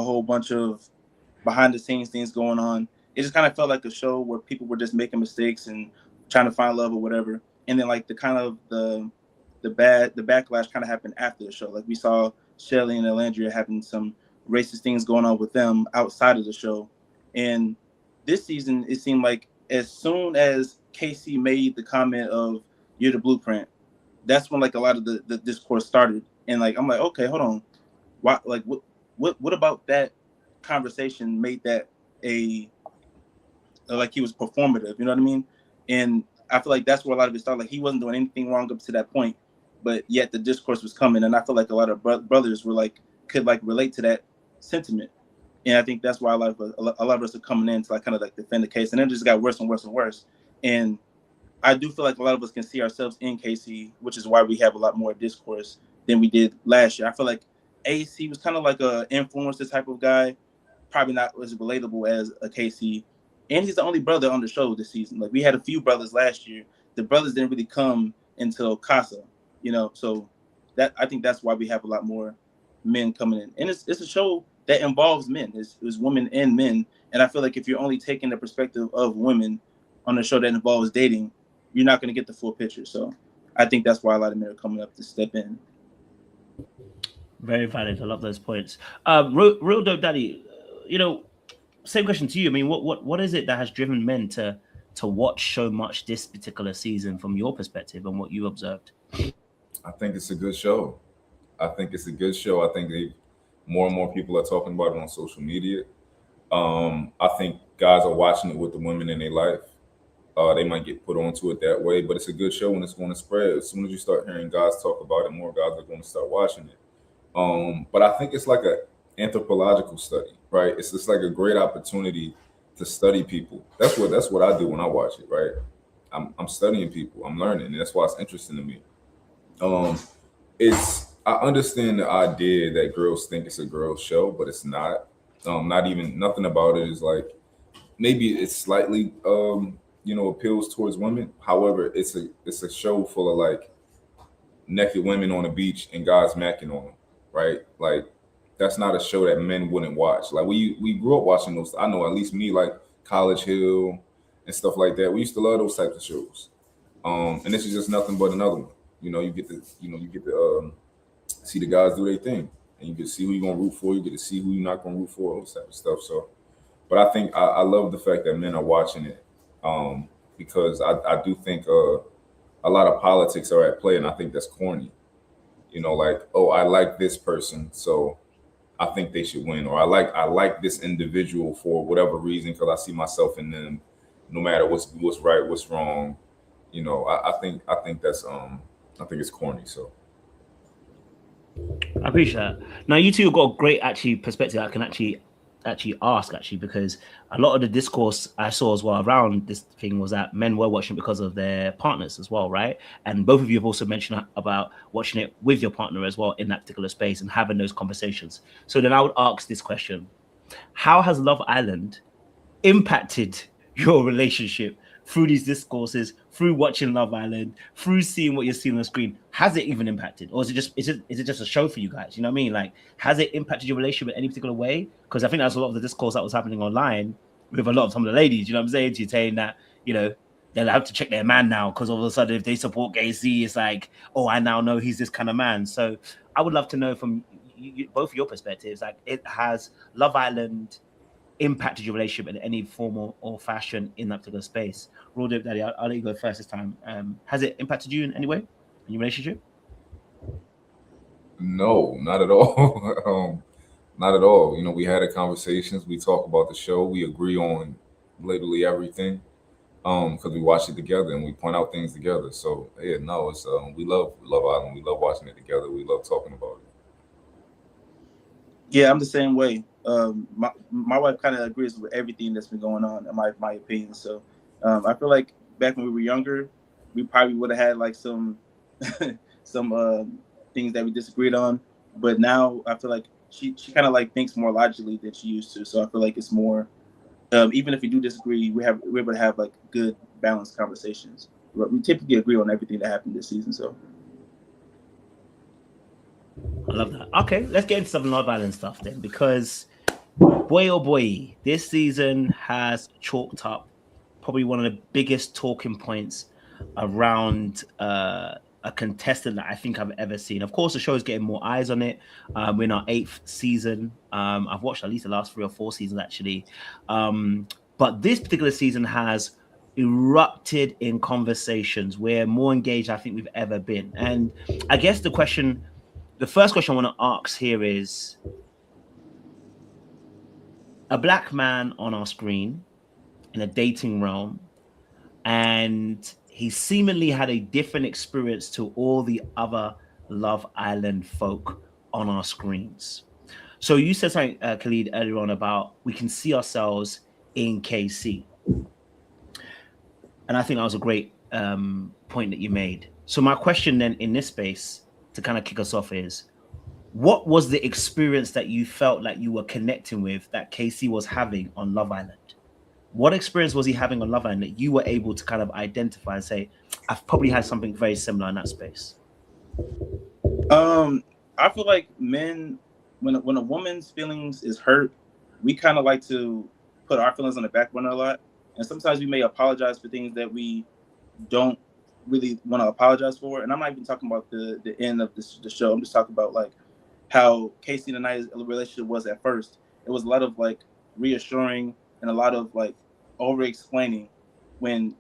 whole bunch of behind the scenes things going on. It just kind of felt like a show where people were just making mistakes and trying to find love or whatever. And then like the kind of the backlash kind of happened after the show. Like we saw Shelly and Elandria having some racist things going on with them outside of the show. And this season, it seemed like as soon as Casey made the comment of "You're the blueprint," that's when like a lot of the discourse started. And like I'm like, okay, hold on, why? Like what about that conversation made that a like he was performative? You know what I mean? And I feel like that's where a lot of it started. Like he wasn't doing anything wrong up to that point, but yet the discourse was coming, and I feel like a lot of brothers were like could like relate to that sentiment. And I think that's why a lot of us are coming in to like kind of like defend the case, and then it just got worse and worse and worse. And I do feel like a lot of us can see ourselves in Casey, which is why we have a lot more discourse than we did last year. I feel like Ace, he was kind of like a influencer type of guy, probably not as relatable as a Casey. And he's the only brother on the show this season. Like we had a few brothers last year. The brothers didn't really come until Casa, So that I think that's why we have a lot more men coming in. And it's a show that involves men. It's women and men. And I feel like if you're only taking the perspective of women on a show that involves dating, you're not going to get the full picture. So I think that's why a lot of men are coming up to step in. Very valid. I love those points. Real Dope Daddy, same question to you. I mean, what is it that has driven men to watch so much this particular season from your perspective and what you observed? I think it's a good show. I think it's a good show. I think more and more people are talking about it on social media. I think guys are watching it with the women in their life. They might get put onto it that way, but it's a good show and it's going to spread. As soon as you start hearing guys talk about it, more guys are going to start watching it. But I think it's like an anthropological study, right? It's just like a great opportunity to study people. That's what I do when I watch it, right? I'm studying people, I'm learning, and that's why it's interesting to me. Um, it's I understand the idea that girls think it's a girls show, but it's not. Not even nothing about it is like maybe it's slightly appeals towards women. However, it's a show full of like naked women on the beach and guys macking on them, right? Like that's not a show that men wouldn't watch. Like we grew up watching those. I know at least me, like College Hill and stuff like that. We used to love those types of shows. And this is just nothing but another one. You get to see the guys do their thing, and you get to see who you're gonna root for. You get to see who you're not gonna root for, all this type of stuff. So, but I think I love the fact that men are watching it, because I do think a lot of politics are at play, and I think that's corny. Like, oh, I like this person, so I think they should win, or I like this individual for whatever reason because I see myself in them, no matter what's right, what's wrong. I think that's I think it's corny. So I appreciate that. Now, you two have got a great actually perspective. I can actually ask because a lot of the discourse I saw as well around this thing was that men were watching because of their partners as well, right? And both of you have also mentioned about watching it with your partner as well in that particular space and having those conversations. So then I would ask this question: how has Love Island impacted your relationship through these discourses, through watching Love Island, through seeing what you're seeing on the screen? Has it even impacted, or is it just a show for you guys? You know what I mean? Like, has it impacted your relationship in any particular way? Because I think that's a lot of the discourse that was happening online with a lot of some of the ladies. You know what I'm saying? She's saying that they'll have to check their man now because all of a sudden if they support Gay Z, it's like, oh, I now know he's this kind of man. So I would love to know from both of your perspectives, like, it has Love Island impacted your relationship in any form or fashion in that particular space? Raw Dope Daddy, I'll let you go first this time. Has it impacted you in any way in your relationship? no, not at all. Not at all. We had a conversations. We talk about the show. We agree on literally everything. Because we watch it together and we point out things together. So yeah, no, it's we love Love Island. We love watching it together. We love talking about it. Yeah, I'm the same way. My wife kind of agrees with everything that's been going on, in my opinion. So I feel like back when we were younger, we probably would have had like some some things that we disagreed on. But now I feel like she kind of like thinks more logically than she used to. So I feel like it's more, even if we do disagree, we're able to have like good balanced conversations. But we typically agree on everything that happened this season. So I love that. Okay, let's get into some Love Island stuff then, because Boy, oh boy, this season has chalked up probably one of the biggest talking points around a contestant that I think I've ever seen. Of course, the show is getting more eyes on it. We're in our 8th season. I've watched at least the last 3 or 4 seasons, actually. But this particular season has erupted in conversations. We're more engaged, I think, we've ever been. And I guess the first question I want to ask here is, a black man on our screen in a dating realm, and he seemingly had a different experience to all the other Love Island folk on our screens. So you said something, Khalid, earlier on about we can see ourselves in KC. And I think that was a great point that you made. So my question then in this space to kind of kick us off is, what was the experience that you felt like you were connecting with that KC was having on Love Island? What experience was he having on Love Island that you were able to kind of identify and say, I've probably had something very similar in that space? I feel like men, when a woman's feelings is hurt, we kind of like to put our feelings on the back burner a lot. And sometimes we may apologize for things that we don't really want to apologize for. And I'm not even talking about the end of the show. I'm just talking about like how Casey and Aniah's relationship was at first. It was a lot of like reassuring and a lot of like over explaining, when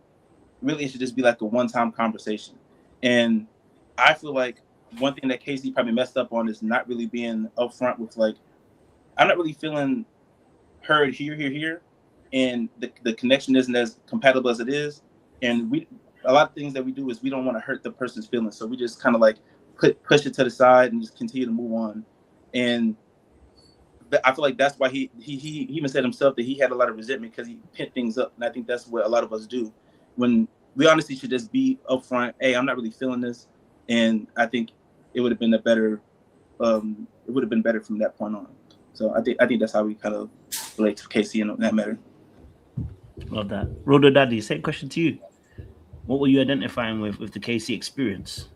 really it should just be like a one-time conversation. And I feel like one thing that Casey probably messed up on is not really being upfront with like, I'm not really feeling heard here. And the connection isn't as compatible as it is. And a lot of things that we do is we don't want to hurt the person's feelings. So we just kind of like push it to the side and just continue to move on. And I feel like that's why he even said himself that he had a lot of resentment, because he pent things up. And I think that's what a lot of us do, when we honestly should just be upfront. Hey, I'm not really feeling this. And I think it would have been better from that point on. So I think that's how we kind of relate to Casey in that matter. Love that. Rodo Daddy, same question to you. What were you identifying with the Casey experience?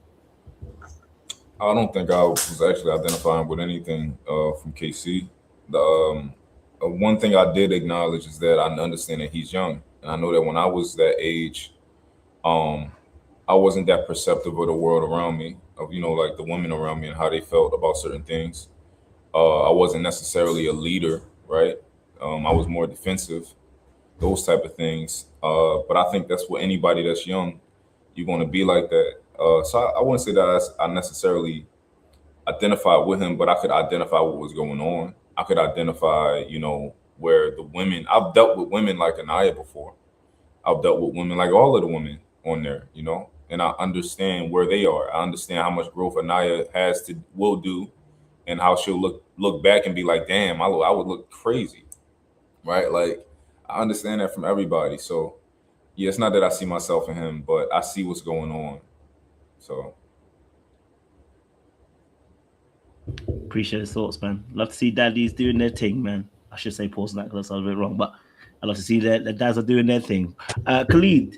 I don't think I was actually identifying with anything from KC. The one thing I did acknowledge is that I understand that he's young, and I know that when I was that age, I wasn't that perceptive of the world around me, of like the women around me and how they felt about certain things. I wasn't necessarily a leader, right? I was more defensive, those type of things. But I think that's what anybody that's young, you're going to be like that. So I wouldn't say that I necessarily identified with him, but I could identify what was going on. I could identify, where the women, I've dealt with women like Aniah before. I've dealt with women like all of the women on there, and I understand where they are. I understand how much growth Aniah will do, and how she'll look back and be like, damn, I would look crazy, right? Like, I understand that from everybody. So yeah, it's not that I see myself in him, but I see what's going on. So appreciate his thoughts, man. Love to see daddies doing their thing, man. I should say pause on that because I was a bit wrong, but I love to see that the dads are doing their thing. Khalid,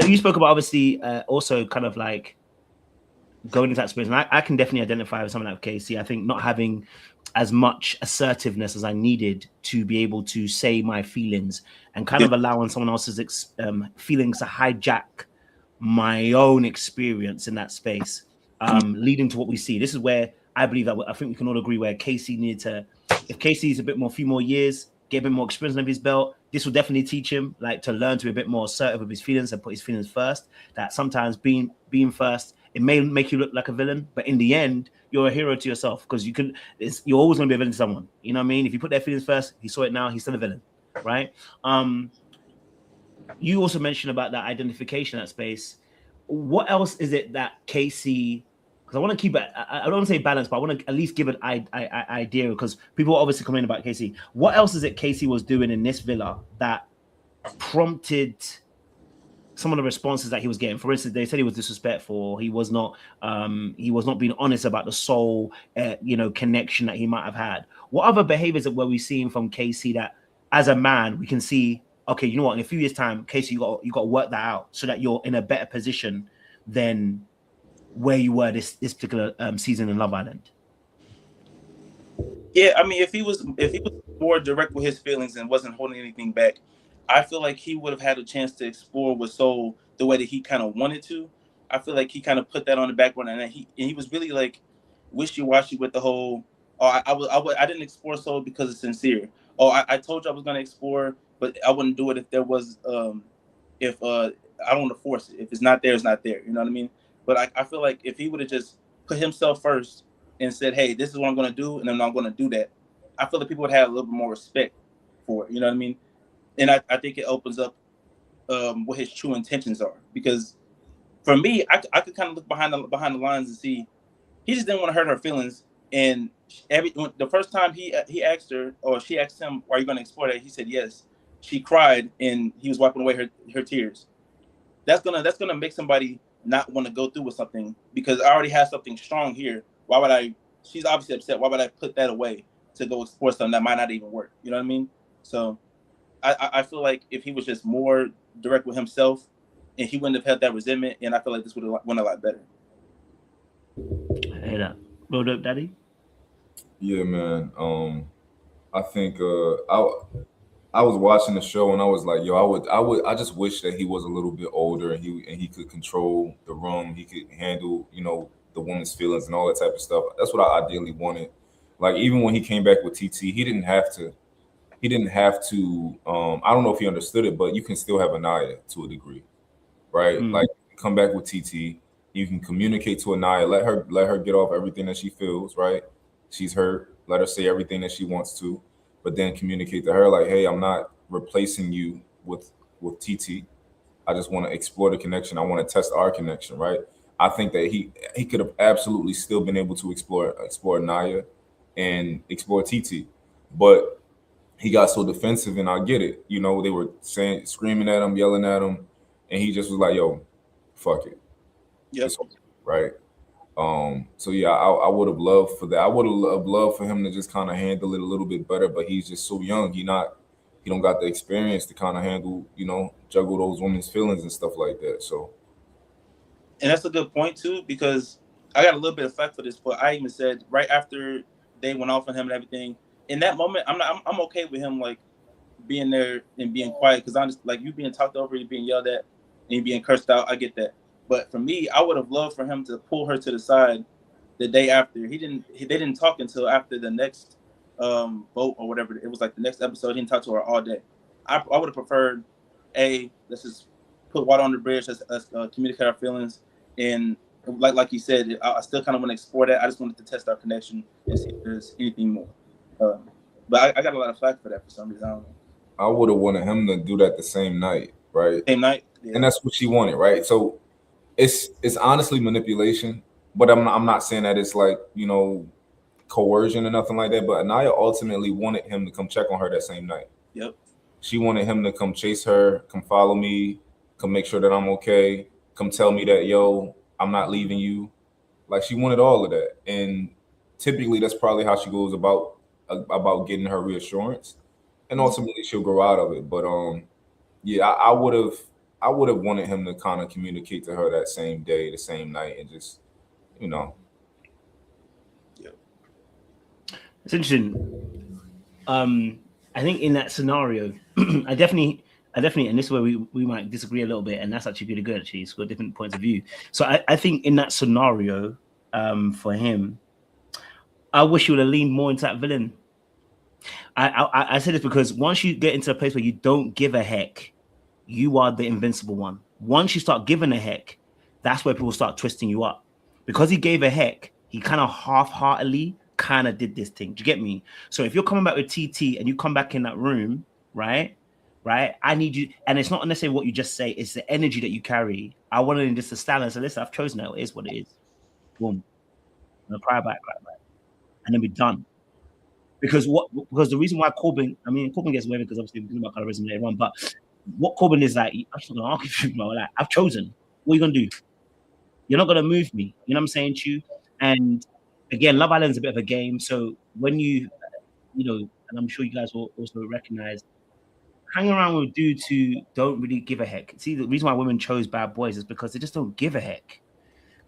you spoke about obviously also kind of like going into that space, and I can definitely identify with something like Casey. I think not having as much assertiveness as I needed to be able to say my feelings, and kind of allowing someone else's feelings to hijack my own experience in that space, leading to what we see. This is where I believe that I think we can all agree where Casey needed to, if Casey is few more years, get a bit more experience under his belt, this will definitely teach him like to learn to be a bit more assertive with his feelings and put his feelings first. That sometimes being first, it may make you look like a villain, but in the end, you're a hero to yourself, because you're always going to be a villain to someone. You know what I mean? If you put their feelings first, he saw it now, he's still a villain, right? You also mentioned about that identification, that space. What else is it that Casey, because I want to keep it, I don't want to say balance, but I want to at least give an idea, because people are obviously complaining about Casey. What else is it Casey was doing in this villa that prompted some of the responses that he was getting? For instance, they said he was disrespectful. He was not being honest about the soul, connection that he might have had. What other behaviors were we seeing from Casey that, as a man, we can see? Okay, you know what? In a few years' time, Casey, you got to work that out so that you're in a better position than where you were this particular season in Love Island. Yeah, I mean, if he was more direct with his feelings and wasn't holding anything back, I feel like he would have had a chance to explore with Soul the way that he kind of wanted to. I feel like he kind of put that on the background, and he was really like wishy washy with the whole. Oh, I didn't explore Soul because it's sincere. Oh, I told you I was gonna explore, but I wouldn't do it if there was if I don't want to force it. If it's not there, it's not there. You know what I mean? But I feel like if he would have just put himself first and said, "Hey, this is what I'm going to do," and I'm not going to do that, I feel like people would have a little bit more respect for it. You know what I mean? And I think it opens up what his true intentions are. Because for me, I could kind of look behind the lines and see he just didn't want to hurt her feelings. And the first time he asked her, or she asked him, "Are you going to explore that?" He said yes. She cried and he was wiping away her tears. That's gonna make somebody not want to go through with something because I already have something strong here. Why would I? She's obviously upset. Why would I put that away to go explore something that might not even work? You know what I mean? So I feel like if he was just more direct with himself, and he wouldn't have had that resentment, and I feel like this would have went a lot better. I hear that. Rolled up, Daddy. Yeah, man. I think I was watching the show and I was like, yo, I just wish that he was a little bit older and he could control the room. He could handle, the woman's feelings and all that type of stuff. That's what I ideally wanted. Like even when he came back with TT, he didn't have to. He didn't have to. I don't know if he understood it, but you can still have Anaya to a degree, right? Like come back with TT. You can communicate to Anaya. Let her get off everything that she feels. Right? She's hurt. Let her say everything that she wants to, but then communicate to her like, hey, I'm not replacing you with TT. I just want to explore the connection. I want to test our connection, right? I think that he could have absolutely still been able to explore Naya and explore TT, but he got so defensive, and I get it. They were screaming at him, yelling at him, and he just was like, "Yo, fuck it." Yep. Right. So yeah, I would have loved for that. I would have loved for him to just kind of handle it a little bit better, but he's just so young. He don't got the experience to kind of handle, juggle those women's feelings and stuff like that. So, and that's a good point too, because I got a little bit of flack for this, but I even said right after they went off on him and everything, in that moment, I'm okay with him like being there and being quiet because honestly, like you being talked over, you being yelled at, and you being cursed out, I get that. But for me, I would have loved for him to pull her to the side the day after. They didn't talk until after the next vote or whatever. It was like the next episode. He didn't talk to her all day. I would have preferred, let's just put water on the bridge. Let's communicate our feelings. And like you said, I still kind of want to explore that. I just wanted to test our connection and see if there's anything more. But I got a lot of flack for that for some reason. I don't know. I would have wanted him to do that the same night, right? Same night, yeah. And that's what she wanted, right? So it's honestly manipulation, but I'm not saying that it's like coercion or nothing like that. But Anaya ultimately wanted him to come check on her that same night. Yep. She wanted him to come chase her, come follow me, come make sure that I'm okay, come tell me that, yo, I'm not leaving you. Like she wanted all of that. And typically that's probably how she goes about getting her reassurance. And ultimately she'll grow out of it. But yeah, I would have wanted him to kind of communicate to her that same day, the same night, and just, Yeah. It's interesting. I think in that scenario, I definitely, and this is where we might disagree a little bit, and that's actually really good. Actually, it's got different points of view. So I think in that scenario, for him, I wish he would have leaned more into that villain. I say this because once you get into a place where you don't give a heck, you are the invincible one. Once you start giving a heck, that's where people start twisting you up. Because he gave a heck, he kind of half-heartedly kind of did this thing. Do you get me? So if you're coming back with TT and you come back in that room, right? I need you, and it's not necessarily what you just say, it's the energy that you carry. I wanted him just to stand and say, listen, I've chosen it. It is what it is. Boom. And cry back. And then be done. Because the reason why Corbin gets away because obviously we're talking about colorism later on, but what Corbin is like, I'm just not gonna argue with you, bro. Like, I've chosen. What are you gonna do? You're not gonna move me. You know what I'm saying to you? And again, Love Island's a bit of a game. So when you and I'm sure you guys will also recognize, hang around with dudes who don't really give a heck. See, the reason why women chose bad boys is because they just don't give a heck.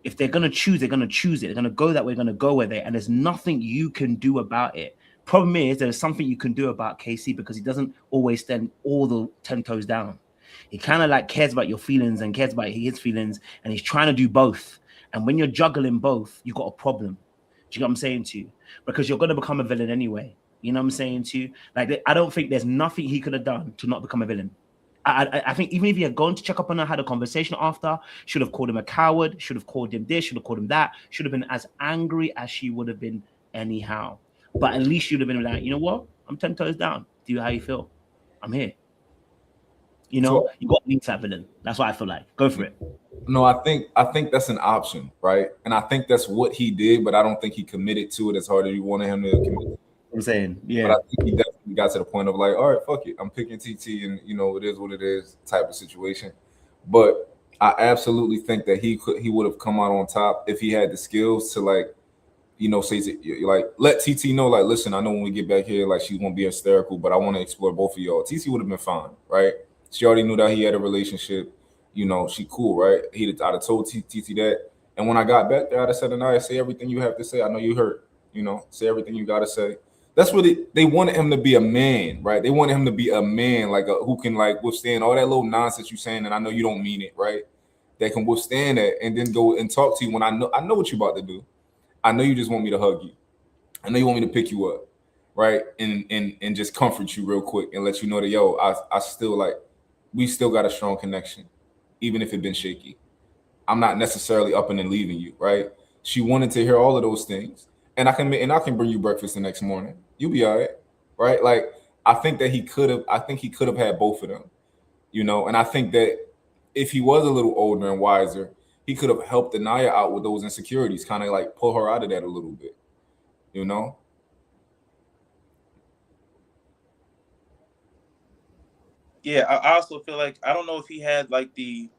If they're gonna choose, they're gonna choose it. They're gonna go that way, they're gonna go with it, and there's nothing you can do about it. Problem is, there's something you can do about KC because he doesn't always stand all the 10 toes down. He kind of like cares about your feelings and cares about his feelings, and he's trying to do both. And when you're juggling both, you've got a problem. Do you know what I'm saying to you? Because you're going to become a villain anyway. You know what I'm saying to you? Like, I don't think there's nothing he could have done to not become a villain. I think even if he had gone to check up on her, had a conversation after, should have called him a coward, should have called him this, should have called him that, should have been as angry as she would have been anyhow. But at least you'd have been like, you know what? I'm 10 toes down. Do you how you feel? I'm here. You know, so, you got to meet that villain. That's what I feel like. Go for it. No, I think that's an option, right? And I think that's what he did, but I don't think he committed to it as hard as you wanted him to commit. I'm saying, yeah. But I think he definitely got to the point of like, all right, fuck it. I'm picking TT and, you know, it is what it is type of situation. But I absolutely think that he would have come out on top if he had the skills to, like, you know, say, like, let TT know, like, listen, I know when we get back here, like, she's going to be hysterical, but I want to explore both of y'all. TT would have been fine, right? She already knew that he had a relationship. You know, she cool, right? I'd have told TT that. And when I got back there, I'd have said, Anaya, say everything you have to say. I know you hurt. You know, say everything you got to say. That's what they wanted him to be, a man, right? They wanted him to be a man, like who can like withstand all that little nonsense you're saying, and I know you don't mean it, right? That can withstand that and then go and talk to you when I know what you're about to do. I know you just want me to hug you. I know you want me to pick you up, right? And just comfort you real quick and let you know that, yo, I still like, we still got a strong connection, even if it's been shaky. I'm not necessarily up and leaving you, right? She wanted to hear all of those things. And I can bring you breakfast the next morning. You'll be all right? Like, I think he could have had both of them, you know? And I think that if he was a little older and wiser, he could have helped Anaya out with those insecurities, kind of like pull her out of that a little bit, you know? Yeah, I also feel like, I don't know if he had like I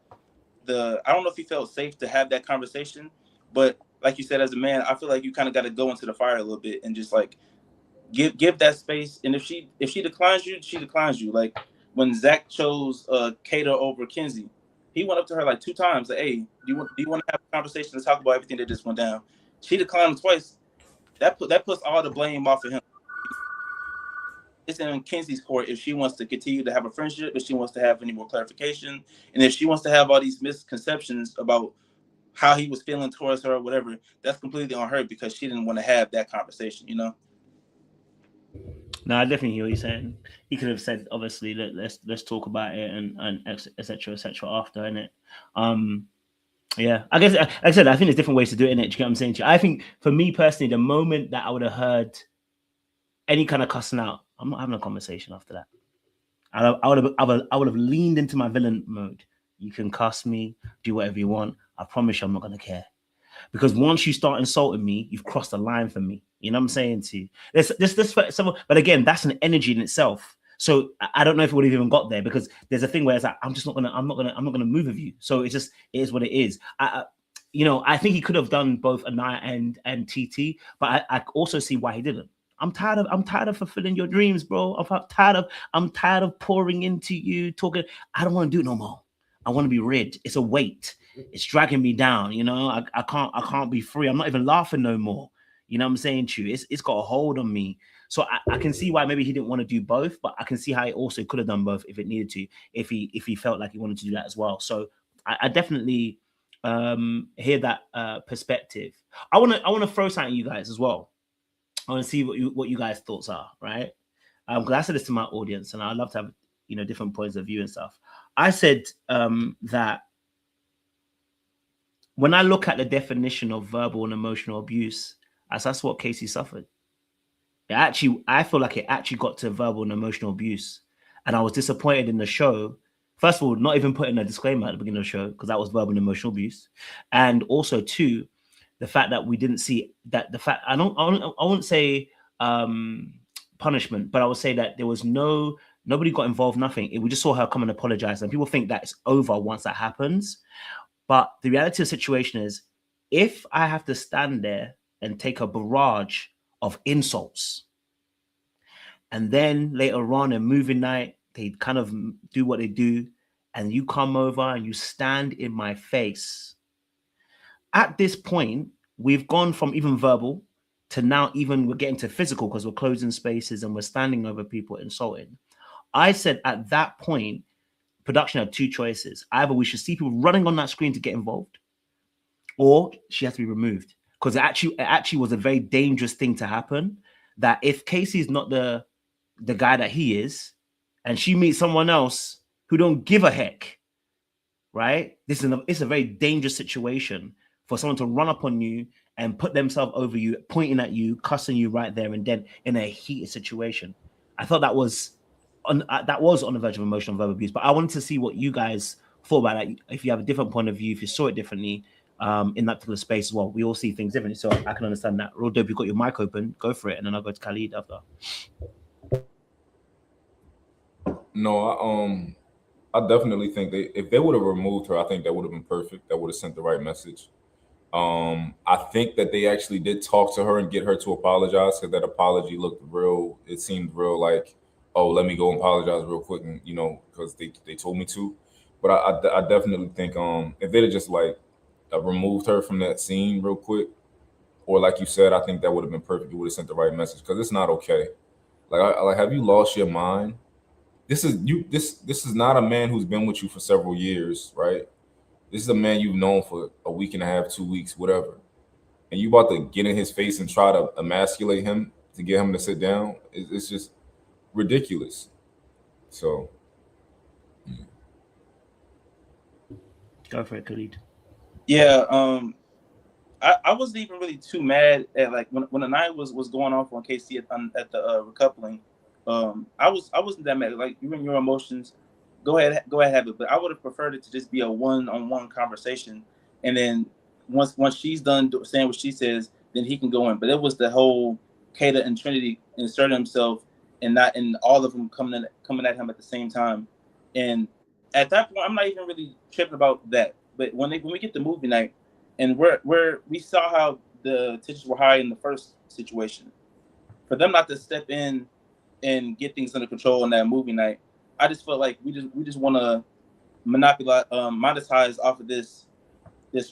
don't know if he felt safe to have that conversation, but like you said, as a man, I feel like you kind of got to go into the fire a little bit and just like give that space. And if she declines you, she declines you. Like when Zach chose Kata over Kenzie, he went up to her like 2 times. Like, hey, do you want to have a conversation to talk about everything that just went down? She declined twice. That puts all the blame off of him. It's in Kenzie's court if she wants to continue to have a friendship, if she wants to have any more clarification, and if she wants to have all these misconceptions about how he was feeling towards her or whatever, that's completely on her because she didn't want to have that conversation, you know? No, I definitely hear what you're saying. He could have said, obviously, let's talk about it and et cetera, after, innit? Yeah, I guess, like I said, I think there's different ways to do it, innit? Do you get what I'm saying to you? I think for me personally, the moment that I would have heard any kind of cussing out, I'm not having a conversation after that. I would have leaned into my villain mode. You can cuss me, do whatever you want. I promise you, I'm not gonna care. Because once you start insulting me, you've crossed the line for me. You know what I'm saying to you? But again, that's an energy in itself. So I don't know if it would have even got there because there's a thing where it's like, I'm not gonna move with you. So it is what it is. I think he could have done both Anaya and TT, but I also see why he didn't. I'm tired of fulfilling your dreams, bro. I'm tired of pouring into you, talking. I don't want to do it no more. I want to be rid. It's a weight. It's dragging me down. You know, I can't be free. I'm not even laughing no more. You know what I'm saying to you? It's got a hold on me. So I can see why maybe he didn't want to do both, but I can see how he also could have done both if it needed to, if he felt like he wanted to do that as well. So I definitely hear that perspective. I want to throw something at you guys as well. I want to see what you guys' thoughts are, right? Because I said this to my audience, and I'd love to have different points of view and stuff. I said that when I look at the definition of verbal and emotional abuse, that's what Casey suffered. I feel like it actually got to verbal and emotional abuse, and I was disappointed in the show. First of all, not even putting a disclaimer at the beginning of the show because that was verbal and emotional abuse, and also two, the fact that we didn't see that I wouldn't say punishment, but I would say that there was nobody got involved, nothing. We just saw her come and apologize, and people think that it's over once that happens. But the reality of the situation is, if I have to stand there and take a barrage of insults, and then later on in movie night, they kind of do what they do, and you come over and you stand in my face. At this point, we've gone from even verbal, to now even we're getting to physical because we're closing spaces and we're standing over people insulting. I said at that point, production had two choices. Either we should see people running on that screen to get involved, or she has to be removed. Because it actually was a very dangerous thing to happen. That if Casey is not the guy that he is, and she meets someone else who don't give a heck, right? It's a very dangerous situation for someone to run up on you and put themselves over you, pointing at you, cussing you right there and then in a heated situation. I thought that was on the verge of emotional verbal abuse. But I wanted to see what you guys thought about that. If you have a different point of view, if you saw it differently in that particular space as well. We all see things differently, so I can understand that. Real dope, you've got your mic open, go for it, and then I'll go to Khalid after. No, I definitely think if they would have removed her, I think that would have been perfect. That would have sent the right message. I think that they actually did talk to her and get her to apologize, because that apology looked real. It seemed real like, oh, let me go and apologize real quick, and because they told me to. But I definitely think if they'd have just like removed her from that scene real quick, or like you said, I think that would have been perfect. It would have sent the right message, because it's not okay. Like, have you lost your mind? This is not a man who's been with you for several years, right? This is a man you've known for a week and a half, 2 weeks, whatever. And you about to get in his face and try to emasculate him to get him to sit down. It's just ridiculous. So, go for it, Khalid. Yeah, I wasn't even really too mad at like when the night was going off on KC at the recoupling. I wasn't that mad. Like, you and your emotions, go ahead have it. But I would have preferred it to just be a one-on-one conversation, and then once she's done saying what she says, then he can go in. But it was the whole Kata and Trinity inserting himself, and all of them coming at him at the same time. And at that point, I'm not even really tripping about that. But when we get to movie night, and we saw how the tensions were high in the first situation, for them not to step in and get things under control in that movie night, I just felt like we just want to monetize off of this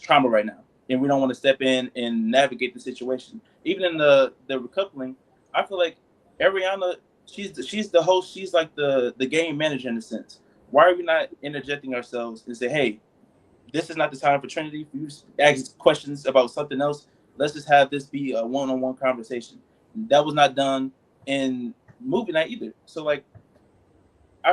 trauma right now, and we don't want to step in and navigate the situation. Even in the recoupling, I feel like Ariana, she's the host, she's like the game manager in a sense. Why are we not interjecting ourselves and say, hey, this is not the time for Trinity for you to ask questions about something else. Let's just have this be a one-on-one conversation. That was not done in movie night either. So like,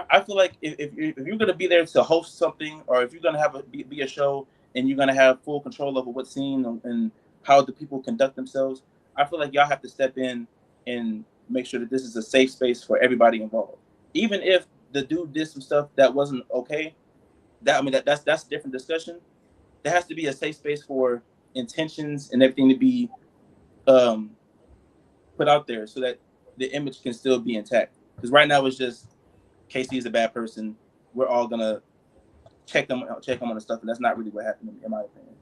I feel like if you're gonna be there to host something, or if you're gonna have be a show and you're gonna have full control over what's seen and how the people conduct themselves, I feel like y'all have to step in and make sure that this is a safe space for everybody involved. Even if the dude did some stuff that wasn't okay, that's a different discussion. There has to be a safe space for intentions and everything to be put out there so that the image can still be intact. Because right now it's just Casey is a bad person. We're all gonna check him on the stuff, and that's not really what happened in my opinion.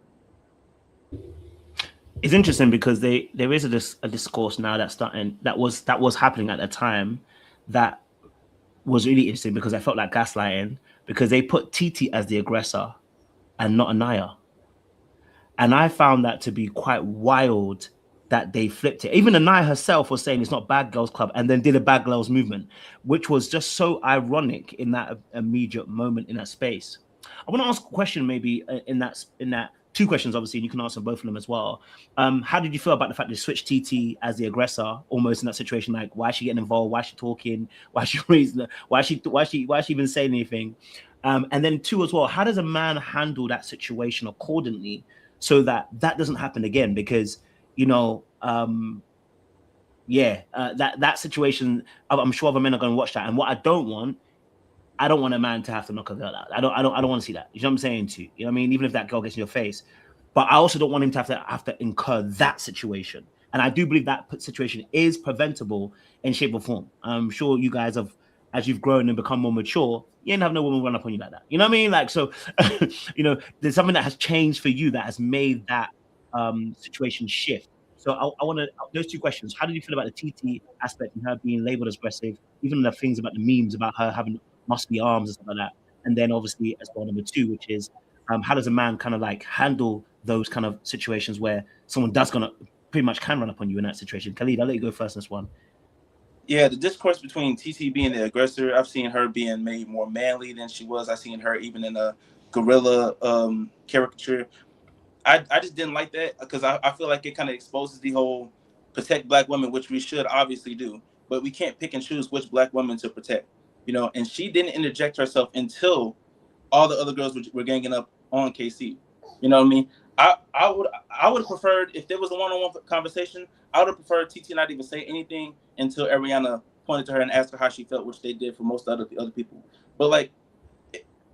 It's interesting because there is a discourse now that was happening at the time that was really interesting, because I felt like gaslighting, because they put TT as the aggressor and not Anaya. And I found that to be quite wild that they flipped it. Even Anaya herself was saying it's not Bad Girls Club, and then did a Bad Girls movement, which was just so ironic in that immediate moment in that space. I want to ask a question maybe in that two questions, obviously, and you can answer both of them as well. How did you feel about the fact they switched TT as the aggressor almost in that situation? Like, why is she getting involved? Why is she talking? Why is she raising? Why is she even saying anything? And then two as well, how does a man handle that situation accordingly so that doesn't happen again? Because that situation, I'm sure other men are going to watch that. And what I don't want a man to have to knock a girl out. I don't want to see that. You know what I'm saying to you? You know what I mean? Even if that girl gets in your face, but I also don't want him to have to incur that situation. And I do believe that situation is preventable in shape or form. I'm sure you guys have, as you've grown and become more mature, you ain't have no woman run up on you like that. You know what I mean? Like, so, there's something that has changed for you that has made that situation shift. So I want to, those two questions. How did you feel about the TT aspect and her being labeled as aggressive, even the things about the memes about her having muscly arms and stuff like that? And then obviously as well, number two, which is how does a man kind of like handle those kind of situations where someone does gonna pretty much can run up on you in that situation. Khalid, I'll let you go first on this one. Yeah, the discourse between TT being the aggressor, I've seen her being made more manly than she was. I've seen her even in a gorilla caricature. I just didn't like that because I feel like it kind of exposes the whole protect black women, which we should obviously do, but we can't pick and choose which black women to protect, you know. And she didn't interject herself until all the other girls were ganging up on KC. You know what I mean? I would have preferred if there was a one-on-one conversation. I would have preferred TT not even say anything until Ariana pointed to her and asked her how she felt, which they did for most of the other people. But like,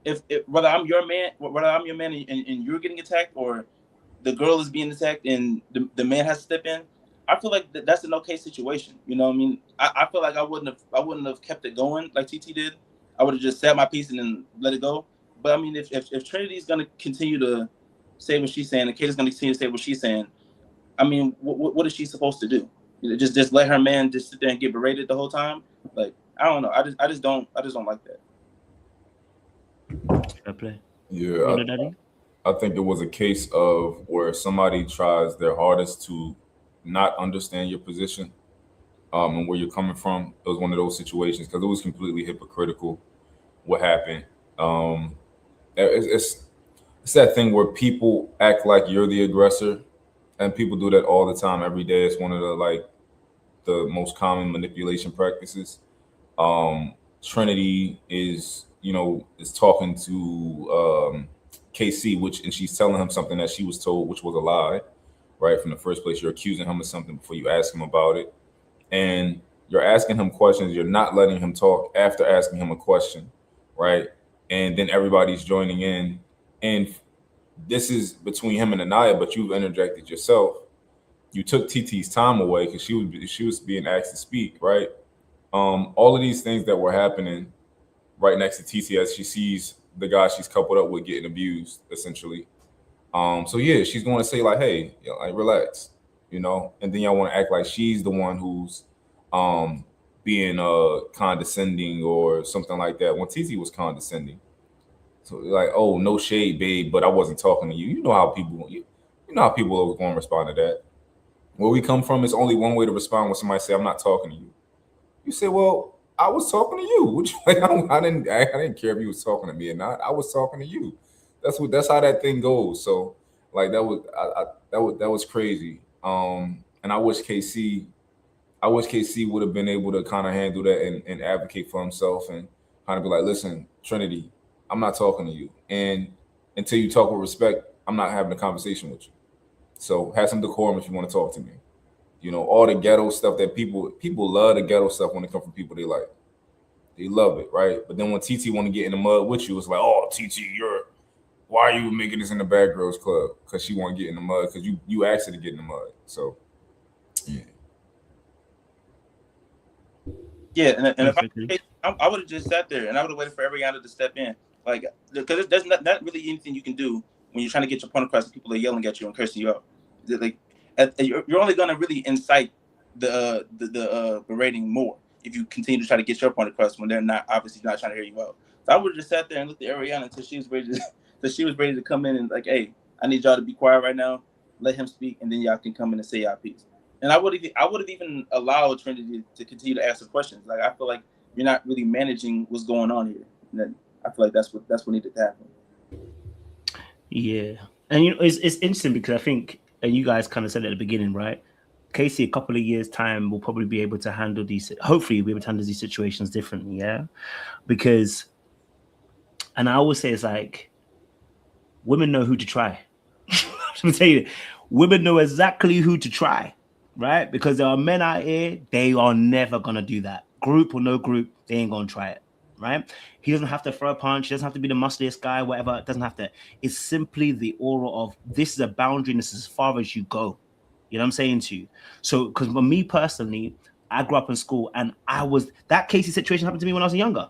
if whether I'm your man and you're getting attacked, or the girl is being attacked and the man has to step in, I feel like that's an okay situation. You know what I mean? I feel like I wouldn't have kept it going like TT did. I would have just said my piece and then let it go. But I mean, if Trinity's gonna continue to say what she's saying, and Kate is gonna continue to say what she's saying, I mean, what is she supposed to do? You know, just let her man just sit there and get berated the whole time? Like, I don't know. I just don't like that. Fair play. Yeah, I think it was a case of where somebody tries their hardest to not understand your position and where you're coming from. It was one of those situations because it was completely hypocritical what happened. It's that thing where people act like you're the aggressor, and people do that all the time, every day. It's one of the most common manipulation practices. Trinity is talking to KC, and she's telling him something that she was told, which was a lie, right? From the first place, you're accusing him of something before you ask him about it, and you're asking him questions. You're not letting him talk after asking him a question, right? And then everybody's joining in, and this is between him and Anaya, but you've interjected yourself. You took TT's time away because she was being asked to speak, right? All of these things that were happening right next to TT as she sees the guy she's coupled up with getting abused, essentially. So yeah, she's going to say like, "Hey, like relax," and then y'all want to act like she's the one who's being condescending or something like that. When TT was condescending, so like, "Oh, no shade, babe, but I wasn't talking to you." You know how people are going to respond to that. Where we come from, it's only one way to respond when somebody say, "I'm not talking to you." You say, "Well, I was talking to you." Which I didn't care if you was talking to me or not. I was talking to you. That's how that thing goes. So like that was crazy. And I wish KC would have been able to kind of handle that and advocate for himself and kind of be like, "Listen, Trinity, I'm not talking to you. And until you talk with respect, I'm not having a conversation with you. So have some decorum if you want to talk to me." All the ghetto stuff that people love the ghetto stuff when it comes from people they like. They love it, right? But then when TT want to get in the mud with you, it's like, "Oh, TT, why are you making this in the Bad Girls Club?" Because she want to get in the mud because you asked her to get in the mud. So, yeah. Yeah, and if I would have just sat there and I would have waited for Ariana to step in, like, because there's not really anything you can do when you're trying to get your point across and people are yelling at you and cursing you out. Like, you're only going to really incite the berating more if you continue to try to get your point across when they're obviously not trying to hear you out. So I would have just sat there and looked at Ariana until she was ready to come in and like, "Hey, I need y'all to be quiet right now. Let him speak, and then y'all can come in and say y'all piece." And I would have even allowed Trinity to continue to ask the questions. Like, I feel like you're not really managing what's going on here. And then I feel like that's what needed to happen. Yeah, and it's interesting because I think, and you guys kind of said at the beginning, right? Casey, a couple of years' time, will probably be able to handle these. Hopefully, be able to handle these situations differently. Yeah, because, and I always say it's like, women know who to try. I'm tell you, women know exactly who to try, right? Because there are men out here, they are never gonna do that. Group or no group, they ain't gonna try it, right? He doesn't have to throw a punch. He doesn't have to be the muscliest guy, whatever. It doesn't have to. It's simply the aura of this is a boundary and this is as far as you go. You know what I'm saying to you? So, because for me personally, I grew up in school and that Casey situation happened to me when I was younger.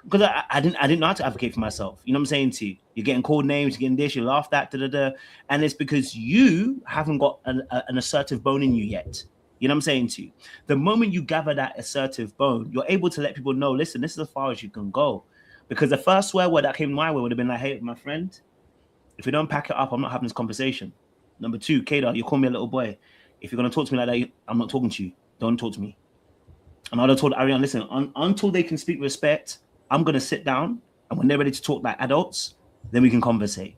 Because I didn't know how to advocate for myself. You know what I'm saying to you? You're getting called names, you're getting this, you laughed at, and it's because you haven't got an assertive bone in you yet. You know what I'm saying to you? The moment you gather that assertive bone, you're able to let people know, listen, this is as far as you can go. Because the first swear word that came my way would have been like, "Hey, my friend, if you don't pack it up, I'm not having this conversation." Number two, Kada, you call me a little boy. if you're gonna talk to me like that, I'm not talking to you. Don't talk to me. And I told Ariane, listen, until they can speak respect, I'm gonna sit down, and when they're ready to talk like adults, then we can conversate,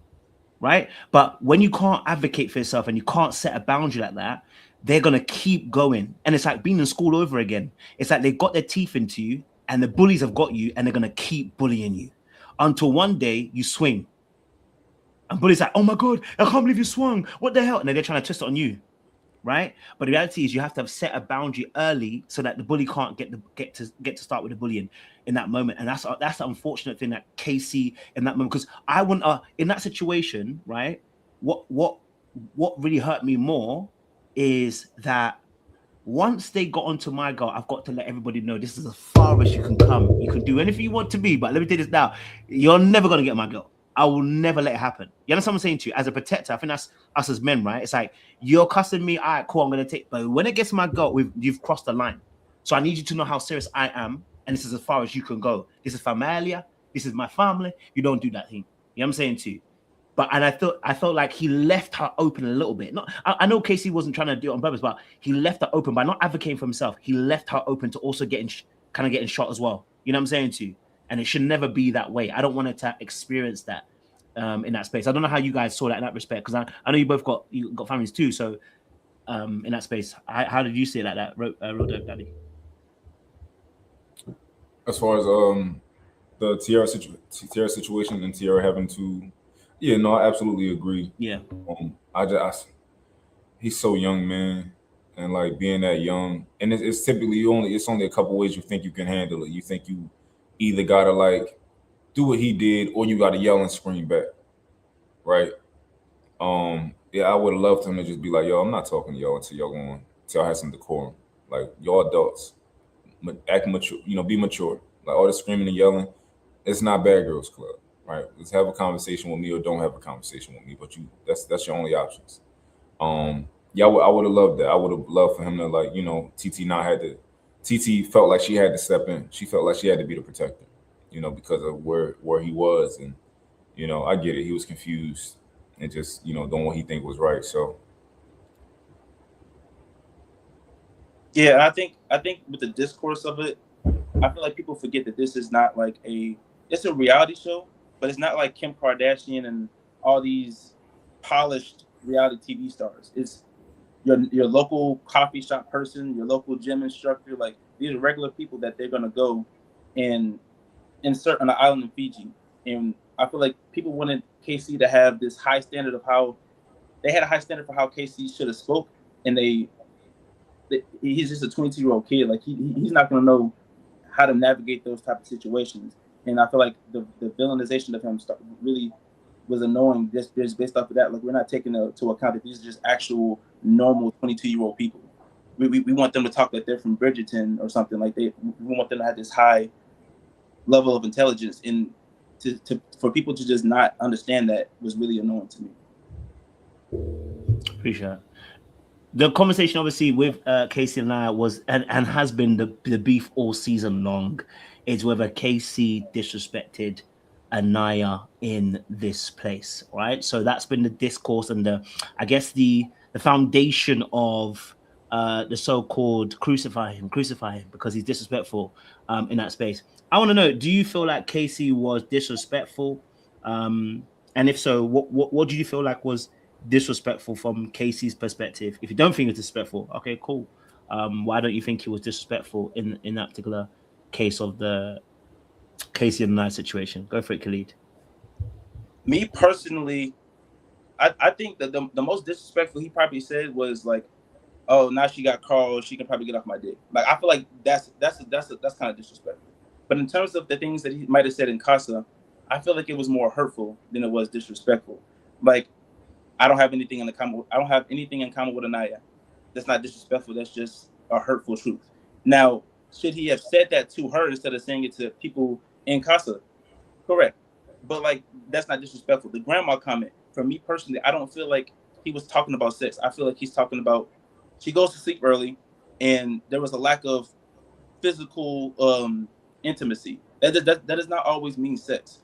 right? But when you can't advocate for yourself and you can't set a boundary like that, they're gonna keep going. And it's like being in school over again. It's like they got their teeth into you, and the bullies have got you, and they're gonna keep bullying you until one day you swing. And bullies like, oh my God, I can't believe you swung. What the hell? And then they're trying to twist it on you, right? But the reality is you have to have set a boundary early so that the bully can't get to start with the bullying in that moment. And that's the unfortunate thing that Casey in that moment, because I wouldn't in that situation, right? What really hurt me more is that once they got onto my girl, I've got to let everybody know this is as far as you can come. You can do anything you want to be, but let me tell you this now: you're never gonna get my girl. I will never let it happen. You understand what I'm saying to you? As a protector, I think that's us as men, right? It's like, you're cussing me, all right, cool, I'm going to take... But when it gets to my gut, you've crossed the line. So I need you to know how serious I am, and this is as far as you can go. This is familia. This is my family. You don't do that thing. You know what I'm saying to you? And I felt like he left her open a little bit. I know Casey wasn't trying to do it on purpose, but he left her open by not advocating for himself. He left her open to also getting shot as well. You know what I'm saying to you? And it should never be that way. I don't want her to experience that in that space. I don't know how you guys saw that in that respect, because I know you both got families too. So in that space, how did you see that Real Dope Daddy? As far as the Tiara situation and Tiara having to, I absolutely agree. Yeah. He's so young, man, and like being that young, and it's typically it's only a couple ways you think you can handle it. You think you either gotta like do what he did, or you gotta yell and scream back, right? I would have loved him to just be like, yo, I'm not talking to y'all until y'all have some decorum. Like, y'all adults, act mature, be mature. Like, all the screaming and yelling, it's not Bad Girls Club, right? Let's have a conversation with me, or don't have a conversation with me. But that's your only options. I would have loved that. I would have loved for him to, like, TT felt like she had to step in. She felt like she had to be the protector, because of where he was. And, I get it. He was confused and just, doing what he think was right. So. Yeah, and I think with the discourse of it, I feel like people forget that this is not like it's a reality show, but it's not like Kim Kardashian and all these polished reality TV stars. It's your local coffee shop person, your local gym instructor. Like, these are regular people that they're gonna go and insert on an island in Fiji. And I feel like people wanted Casey to have this high standard of how they had a high standard for how Casey should have spoke, and he's just a 22-year-old kid. Like, he's not gonna know how to navigate those type of situations. And I feel like the villainization of him really was annoying just based off of that. Like, we're not taking into account that these are just actual normal 22-year-old people. We want them to talk like they're from Bridgerton or something. Like, we want them to have this high level of intelligence, and for people to just not understand that was really annoying to me. Appreciate it. The conversation, obviously, with Casey and I was and has been the beef all season long, is whether Casey disrespected Anaya in this place, right? So that's been the discourse and the foundation of the so-called crucify him because he's disrespectful in that space. I want to know, do you feel like Casey was disrespectful? And if so, what do you feel like was disrespectful from Casey's perspective? If you don't think it's disrespectful, okay, cool. Why don't you think he was disrespectful in that particular case of the Casey and Nye situation? Go for it, Khalid. Me personally, I think that the most disrespectful he probably said was like, "Oh, now she got Carl, she can probably get off my dick." Like, I feel like that's kind of disrespectful. But in terms of the things that he might have said in Casa, I feel like it was more hurtful than it was disrespectful. Like, I don't have anything in common with Anaya. That's not disrespectful. That's just a hurtful truth. Now, should he have said that to her instead of saying it to people in Casa? Correct. But, like, that's not disrespectful. The grandma comment, for me personally, I don't feel like he was talking about sex. I feel like he's talking about she goes to sleep early, and there was a lack of physical intimacy. That does not always mean sex.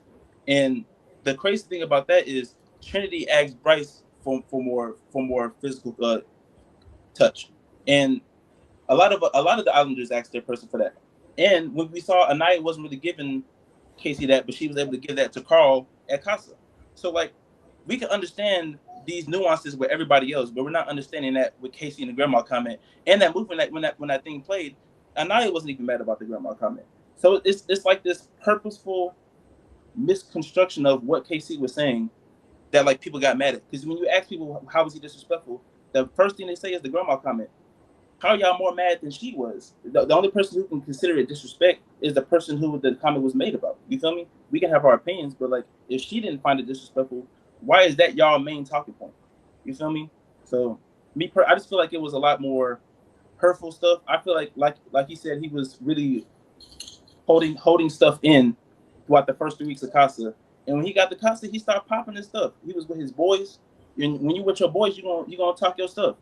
And the crazy thing about that is Trinity asked Bryce for more physical touch. And a lot of the Islanders asked their person for that. And when we saw Anaya wasn't really giving Casey that, but she was able to give that to Carl at Casa. So like we can understand these nuances with everybody else, but we're not understanding that with Casey and the grandma comment. And that movement that when that thing played, Anaya wasn't even mad about the grandma comment. So it's like this purposeful misconstruction of what Casey was saying that like people got mad at. Because when you ask people how was he disrespectful, the first thing they say is the grandma comment. How are y'all more mad than she was? The only person who can consider it disrespect is the person who the comment was made about. You feel me? We can have our opinions, but like if she didn't find it disrespectful, why is that y'all main talking point? You feel me? So I just feel like it was a lot more hurtful stuff. I feel like he said, he was really holding stuff in throughout the first 3 weeks of Casa. And when he got to Casa, he started popping his stuff. He was with his boys. And when you with your boys, you gonna talk your stuff.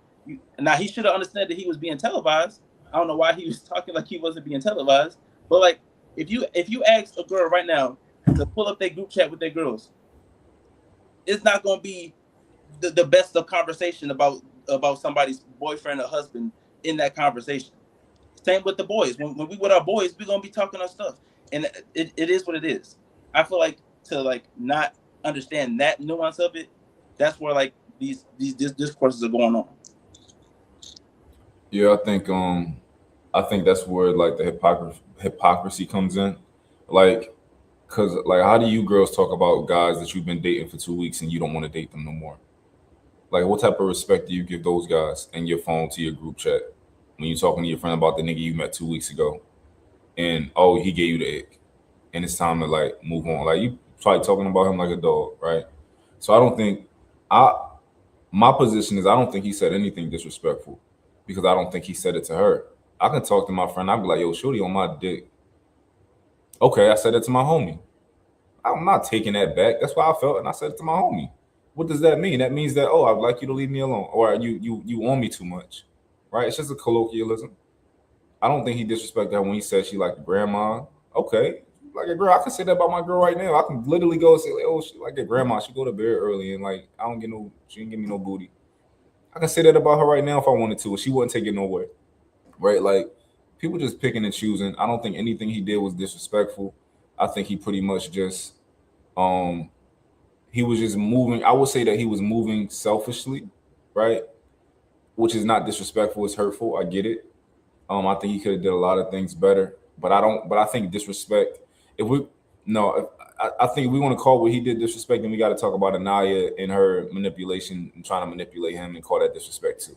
Now he should have understood that he was being televised. I don't know why he was talking like he wasn't being televised. But like, if you ask a girl right now to pull up their group chat with their girls, it's not gonna be the best of conversation about somebody's boyfriend or husband in that conversation. Same with the boys. When we with our boys, we're gonna be talking our stuff, and it is what it is. I feel like to like not understand that nuance of it, that's where like these discourses are going on. Yeah, I think that's where like the hypocrisy comes in, like, cause like how do you girls talk about guys that you've been dating for 2 weeks and you don't want to date them no more? Like, what type of respect do you give those guys in your phone to your group chat when you're talking to your friend about the nigga you met 2 weeks ago, and oh he gave you the ick, and it's time to like move on? Like you probably talking about him like a dog, right? So I don't think my position is I don't think he said anything disrespectful, because I don't think he said it to her. I can talk to my friend. I'd be like, yo, shorty on my dick. Okay, I said it to my homie. I'm not taking that back. That's why I felt, and I said it to my homie. What does that mean? That means that, oh, I'd like you to leave me alone, or you on me too much, right? It's just a colloquialism. I don't think he disrespected her when he said she like grandma. Okay, like a girl, I can say that about my girl right now. I can literally go and say, like, oh, she like a grandma. She go to bed early and like she didn't give me no booty. I can say that about her right now if I wanted to. She wouldn't take it nowhere, right? Like people just picking and choosing. I don't think anything he did was disrespectful. I think he pretty much just he was just moving. I would say that he was moving selfishly, right? Which is not disrespectful. It's hurtful. I get it. I think he could have did a lot of things better, but I think disrespect. I think if we want to call what he did disrespect, then we got to talk about Anaya and her manipulation and trying to manipulate him and call that disrespect too,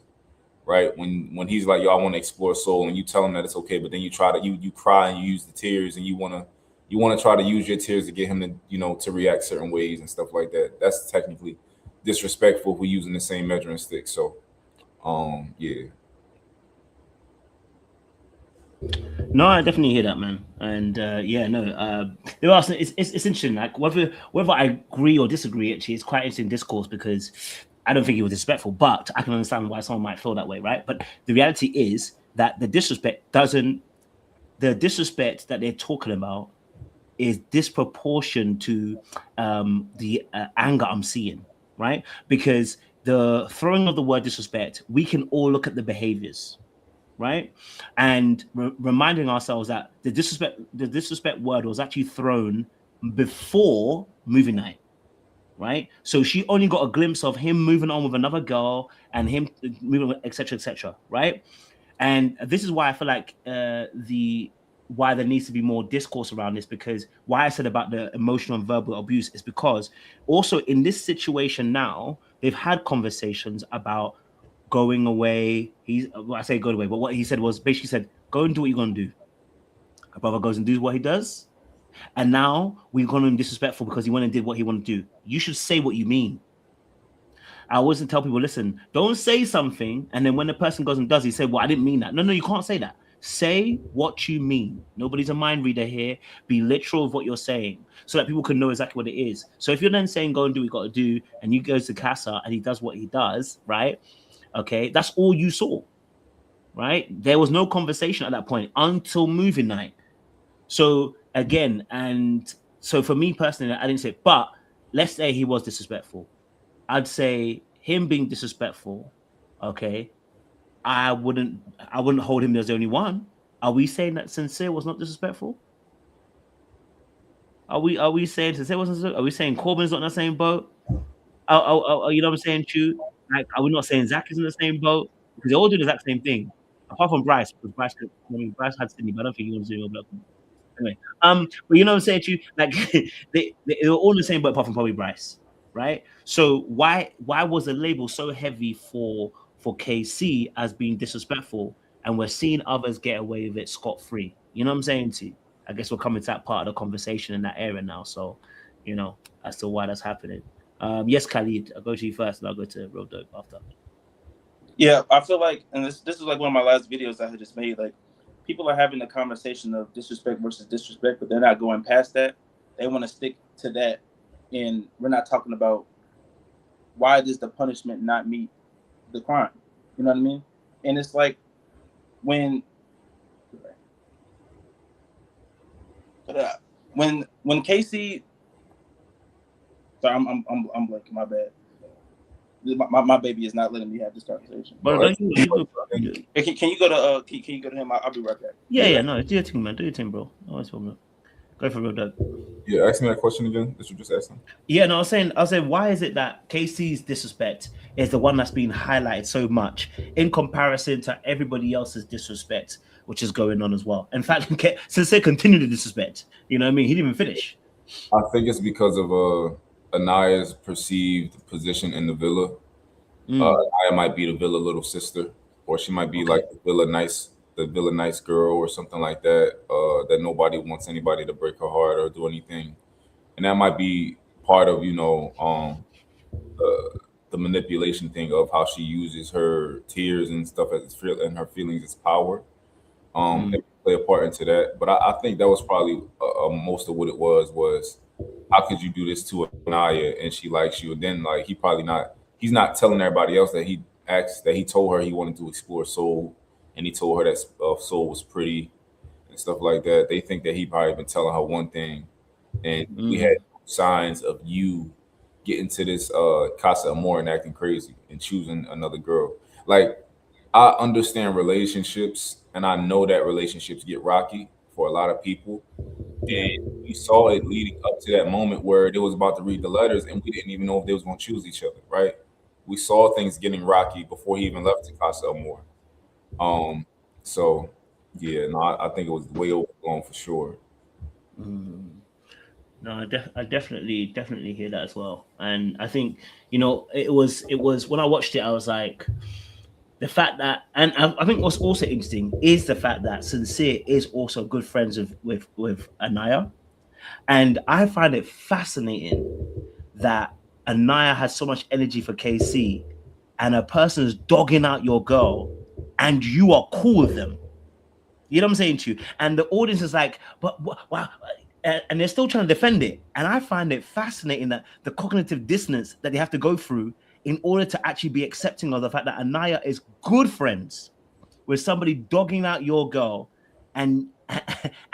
right? When he's like, yo, I want to explore soul, and you tell him that it's okay, but then you try to you cry and you use the tears and you want to try to use your tears to get him to to react certain ways and stuff like that. That's technically disrespectful if we're using the same measuring stick. So, yeah. No, I definitely hear that, man. And there are some, it's interesting. Like whether I agree or disagree, actually, it's quite interesting discourse, because I don't think he was disrespectful, but I can understand why someone might feel that way, right? But the reality is that the disrespect that they're talking about is disproportionate to the anger I'm seeing, right? Because the throwing of the word disrespect, we can all look at the behaviors, right? And reminding ourselves that the disrespect word was actually thrown before movie night, right? So she only got a glimpse of him moving on with another girl and him moving, etc., right? And this is why I feel like why there needs to be more discourse around this, because why I said about the emotional and verbal abuse is because also in this situation now, they've had conversations about going away. I say go away, but what he said was basically said, go and do what you're going to do. A brother goes and does what he does. And now we're calling him disrespectful because he went and did what he wanted to do. You should say what you mean. I always tell people, listen, don't say something, and then when the person goes and does, he say, well, I didn't mean that. No, you can't say that. Say what you mean. Nobody's a mind reader here. Be literal with what you're saying so that people can know exactly what it is. So if you're then saying go and do what you got to do, and you go to Casa and he does what he does, right? Okay, that's all you saw, right? There was no conversation at that point until movie night. So again, and so for me personally, I didn't say, but let's say he was disrespectful. I'd say him being disrespectful, okay, I wouldn't hold him as the only one. Are we saying that Sincere was not disrespectful? Are we saying Sincere wasn't? Are we saying Corbin's not in the same boat? You know what I'm saying? True. Like, are we not saying Zach is in the same boat? Because they all do the exact same thing, apart from Bryce. Because Bryce had Sydney, but I don't think he wants to do it. Anyway, but you know what I'm saying to you? Like they were all in the same boat apart from probably Bryce, right? So why was the label so heavy for KC as being disrespectful, and we're seeing others get away with it scot-free? You know what I'm saying to you? I guess we're coming to that part of the conversation in that area now. So, you know, as to why that's happening. Yes, Khalid, I'll go to you first, and I'll go to Real Dope after. Yeah, I feel like, and this is like one of my last videos I had just made. Like, people are having a conversation of disrespect versus disrespect, but they're not going past that. They want to stick to that, and we're not talking about why does the punishment not meet the crime. You know what I mean? And it's like when Casey. Sorry, I'm blanking. My bad. My baby is not letting me have this conversation. But Can you go to can you go to him? I'll be right back. Yeah, no, do your thing, man. Do your thing, bro. No problem. Go for Real Dope. Yeah, ask me that question again that you just asked him. Yeah, no, I was saying, why is it that KC's disrespect is the one that's being highlighted so much in comparison to everybody else's disrespect, which is going on as well? In fact, since they continue to disrespect, you know what I mean? He didn't even finish. I think it's because of Anaya's perceived position in the villa. Anaya might be the villa little sister, or she might be like the villa nice girl or something like that. That nobody wants anybody to break her heart or do anything, and that might be part of the manipulation thing of how she uses her tears and stuff and her feelings as power. They play a part into that, but I think that was probably most of what it was. How could you do this to Anaya and she likes you, and then like he's not telling everybody else that he told her he wanted to explore soul, and he told her that soul was pretty and stuff like that. They think that he probably been telling her one thing, and we had signs of you getting to this Casa Amor and acting crazy and choosing another girl. Like, I understand relationships, and I know that relationships get rocky for a lot of people. And we saw it leading up to that moment where they was about to read the letters, and we didn't even know if they was going to choose each other, right? We saw things getting rocky before he even left to Casa Amor. So yeah, no, I think it was way overblown for sure. No, I definitely hear that as well, and I think, you know, it was when I watched it, I was like, the fact that, and I think what's also interesting is the fact that Sincere is also good friends with Anaya, and I find it fascinating that Anaya has so much energy for KC, and a person is dogging out your girl, and you are cool with them. You know what I'm saying to you? And the audience is like, but wow. And they're still trying to defend it. And I find it fascinating that the cognitive dissonance that they have to go through in order to actually be accepting of the fact that Anaya is good friends with somebody dogging out your girl, and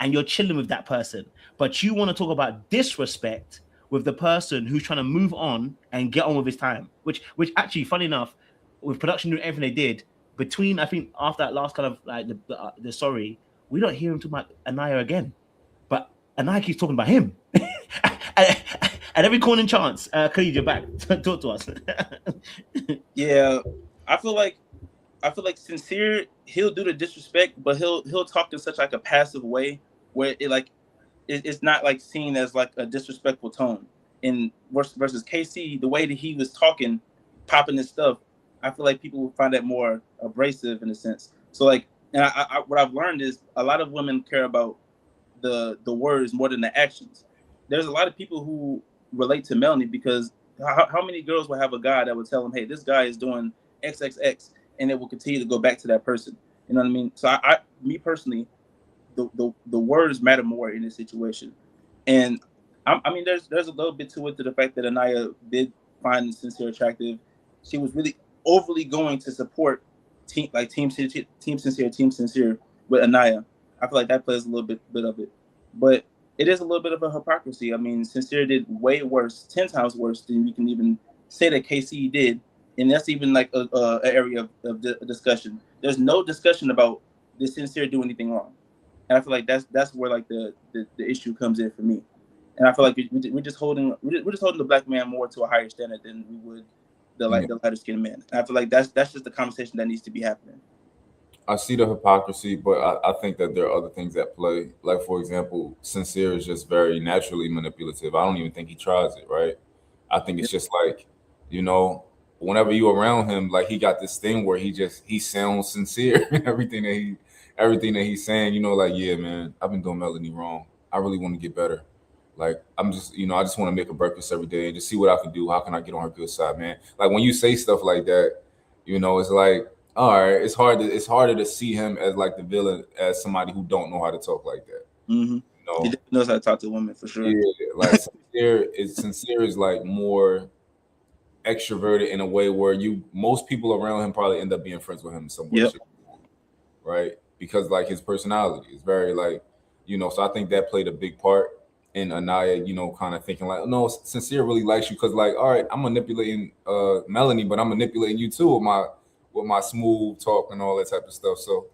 you're chilling with that person. But you want to talk about disrespect with the person who's trying to move on and get on with his time, which actually, funny enough, with production doing everything they did, between, I think, after that last kind of like the sorry, we don't hear him talk about Anaya again. But Anaya keeps talking about him. At every corner and chance. Khalid, you're back. Talk to us. Yeah, I feel like Sincere, he'll do the disrespect, but he'll talk in such like a passive way where it's not like seen as like a disrespectful tone. In versus KC, the way that he was talking, popping his stuff, I feel like people will find that more abrasive in a sense. So like, and I what I've learned is a lot of women care about the words more than the actions. There's a lot of people who relate to Melanie because how many girls will have a guy that would tell them, hey, this guy is doing XXX, and it will continue to go back to that person. You know what I mean? So me personally, the words matter more in this situation. And I mean, there's a little bit to it, to the fact that Anaya did find Sincere attractive. She was really overly going to support team Sincere with Anaya. I feel like that plays a little bit of it, but it is a little bit of a hypocrisy. I mean, Sincere did way worse, 10 times worse than you can even say that KC did, and that's even like a area of discussion. there's no discussion about did Sincere do anything wrong, and I feel like that's where like the issue comes in for me, and I feel like we're just holding the black man more to a higher standard than we would the lighter skinned man. And I feel like that's just the conversation that needs to be happening. I see the hypocrisy, but I think that there are other things at play. Like, for example, Sincere is just very naturally manipulative. I don't even think he tries it, right? I think it's just like, you know, whenever you around him, like he got this thing where he sounds sincere in everything that he's saying, you know, like, yeah, man, I've been doing Melanie wrong. I really want to get better. Like, I'm just, you know, I just want to make her breakfast every day and just see what I can do. How can I get on her good side, man? Like, when you say stuff like that, you know, it's like, all right, it's harder to see him as like the villain, as somebody who don't know how to talk like that. Mm-hmm. You know? He knows how to talk to women for sure. Yeah, like Sincere is like more extroverted in a way where most people around him probably end up being friends with him in some way, right? Because like his personality is very like, you know, so I think that played a big part in Anaya, you know, kind of thinking like, no, Sincere really likes you because like, all right, I'm manipulating Melanie, but I'm manipulating you too with my smooth talk and all that type of stuff. So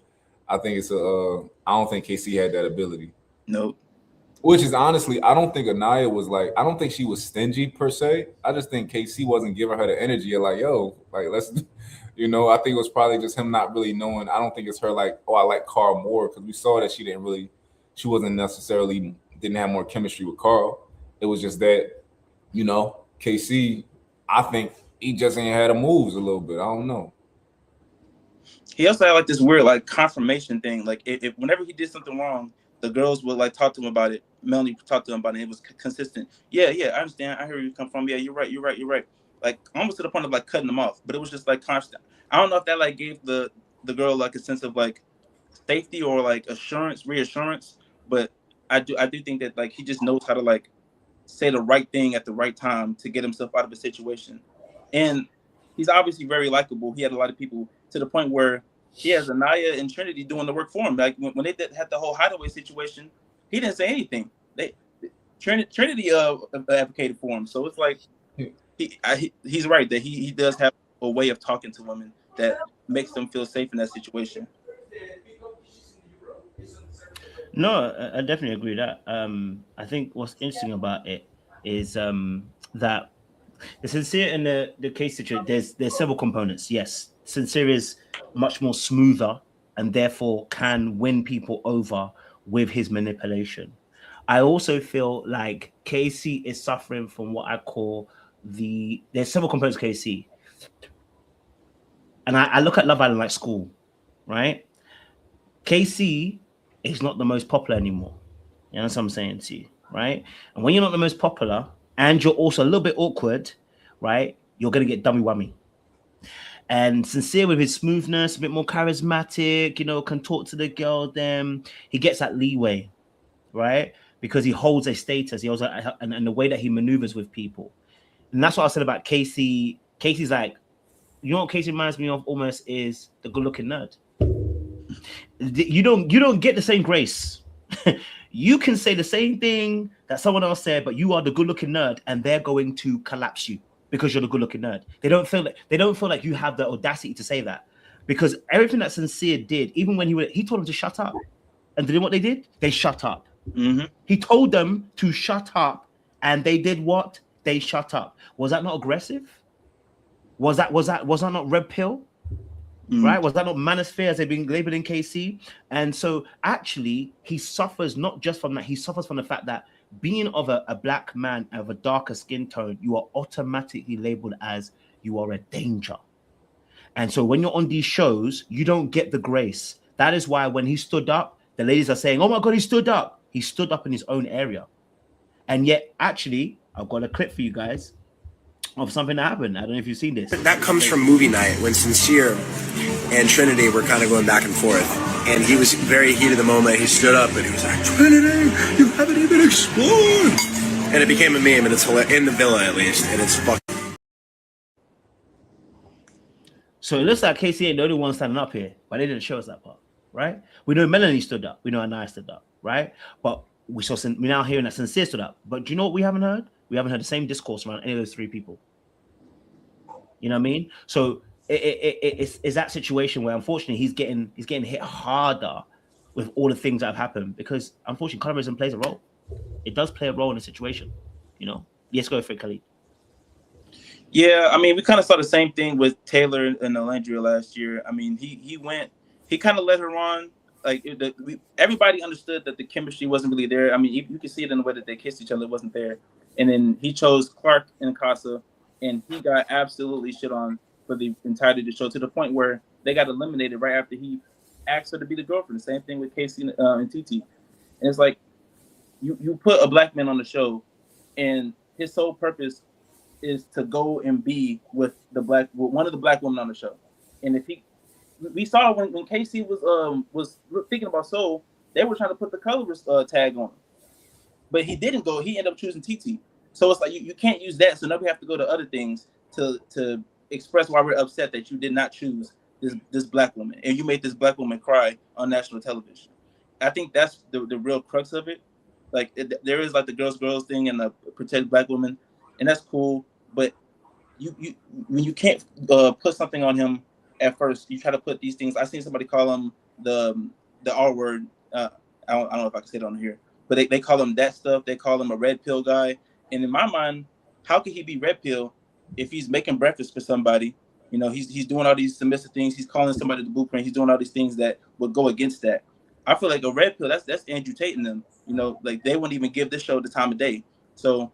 I think I don't think KC had that ability. Nope. Which is honestly, I don't think Anaya was like, I don't think she was stingy per se. I just think KC wasn't giving her the energy of like, yo, like let's, you know, I think it was probably just him not really knowing. I don't think it's her like, oh, I like Carl more, because we saw that she didn't have more chemistry with Carl. It was just that, you know, KC, I think he just ain't had the moves a little bit. I don't know. He also had like this weird like confirmation thing. Like if whenever he did something wrong, the girls would like talk to him about it. Melanie talked to him about it. It was consistent. Yeah, I understand. I hear where you come from. Yeah, you're right. Like almost to the point of like cutting them off. But it was just like constant. I don't know if that like gave the girl like a sense of like safety or like reassurance. But I do think that like he just knows how to like say the right thing at the right time to get himself out of a situation. And he's obviously very likable. He had a lot of people to the point where he has Anaya and Trinity doing the work for him. Like when they had the whole hideaway situation, he didn't say anything. Trinity advocated for him. So it's like he's right that he does have a way of talking to women that makes them feel safe in that situation. No, I definitely agree with that. I think what's interesting about it is that the Sincere in the case situation, there's several components. Yes, Sincere is much more smoother and therefore can win people over with his manipulation. I also feel like KC is suffering from what I call there's several components of KC. And I look at Love Island like school, right? KC is not the most popular anymore. You know what I'm saying to you, right? And when you're not the most popular and you're also a little bit awkward, right? You're going to get dummy whammy. And Sincere with his smoothness, a bit more charismatic, you know, can talk to the girl, he gets that leeway, right? Because he holds a status, he also and the way that he maneuvers with people. And that's what I said about KC. KC's like, you know what KC reminds me of almost is the good-looking nerd. You don't get the same grace. You can say the same thing that someone else said, but you are the good-looking nerd, and they're going to collapse you because you're the good-looking nerd. They don't feel like you have the audacity to say that, because everything that Sincere did, even when he told them to shut up, and you know what they did? They shut up. Mm-hmm. He told them to shut up, and they did what? They shut up. Was that not aggressive? Was that not red pill? Mm-hmm. Right? Was that not manosphere as they've been labeled in KC? And so actually, he suffers not just from that. He suffers from the fact that being of a black man of a darker skin tone, you are automatically labeled as you are a danger. And so when you're on these shows, you don't get the grace. That is why when he stood up, the ladies are saying, oh my God, he stood up. He stood up in his own area. And yet, actually, I've got a clip for you guys of something that happened. I don't know if you've seen this. That comes from movie night when Sincere and Trinity were kind of going back and forth. And he was very heated of the moment. He stood up and he was like, Trinity, you haven't even explored. And it became a meme, and it's in the villa at least, and it's fucking. So it looks like KC ain't the only one standing up here, but they didn't show us that part, right? We know Melanie stood up. We know Anaya stood up, right? But we're now hearing that Sincere stood up. But do you know what we haven't heard? We haven't heard the same discourse around any of those three people. You know what I mean? So it's that situation where unfortunately he's getting hit harder with all the things that have happened, because unfortunately colorism plays a role. It does play a role in the situation, you know. Yes, go for it, Khalid. Yeah, I mean, we kind of saw the same thing with Taylor and Alandria last year. I mean, he kind of led her on. Like everybody understood that the chemistry wasn't really there. I mean, you can see it in the way that they kissed each other; it wasn't there. And then he chose Clark and Casa, and he got absolutely shit on for the entirety of the show, to the point where they got eliminated right after he asked her to be the girlfriend. The same thing with Casey and TT. And it's like you put a black man on the show, and his sole purpose is to go and be with one of the black women on the show. And if we saw when Casey was thinking about Soul, they were trying to put the colorist tag on him, but he didn't go. He ended up choosing TT. So it's like you can't use that. So now we have to go to other things to express why we're upset that you did not choose this black woman, and you made this black woman cry on national television. I think that's the real crux of it. Like there is like the girls thing and the protect black women, and that's cool. But when you can't put something on him at first, you try to put these things. I seen somebody call him the R word. I don't know if I can say it on here, but they call him that stuff. They call him a red pill guy. And in my mind, how could he be red pill if he's making breakfast for somebody? You know, he's doing all these submissive things. He's calling somebody the blueprint. He's doing all these things that would go against that. I feel like a red pill. That's Andrew Tate and them. You know, like they wouldn't even give this show the time of day. So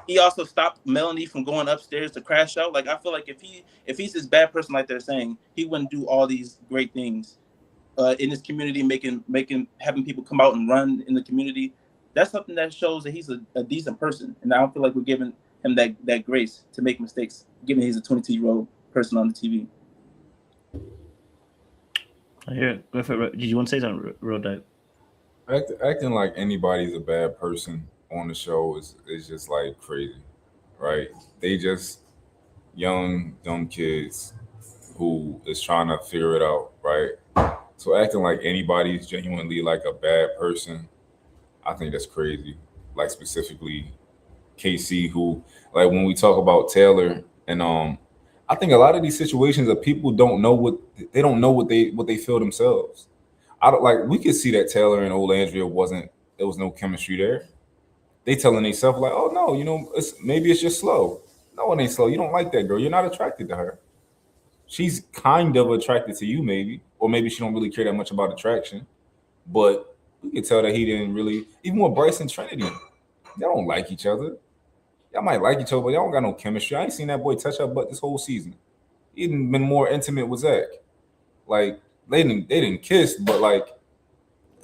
he also stopped Melanie from going upstairs to crash out. Like I feel like if he's this bad person like they're saying, he wouldn't do all these great things in his community, having people come out and run in the community. That's something that shows that he's a decent person, and I don't feel like we're giving him that grace to make mistakes, given he's a 22-year-old person on the TV. I hear it. Go for it. Did you want to say something real dope? Acting like anybody's a bad person on the show is just like crazy, right? They just young, dumb kids who is trying to figure it out, right? So acting like anybody's genuinely like a bad person, I think that's crazy. Like specifically KC, who like when we talk about Taylor and I think a lot of these situations that people don't know what they feel themselves. I don't like we could see that Taylor and Olandria there was no chemistry there. They telling themselves like, oh no, you know, maybe it's just slow. No, it ain't slow. You don't like that girl. You're not attracted to her. She's kind of attracted to you, maybe, or maybe she don't really care that much about attraction. But we could tell that he didn't really. Even with Bryce and Trinity, they don't like each other. Y'all might like each other, but y'all don't got no chemistry. I ain't seen that boy touch her butt this whole season. He didn't been more intimate with Zach. Like they didn't kiss, but like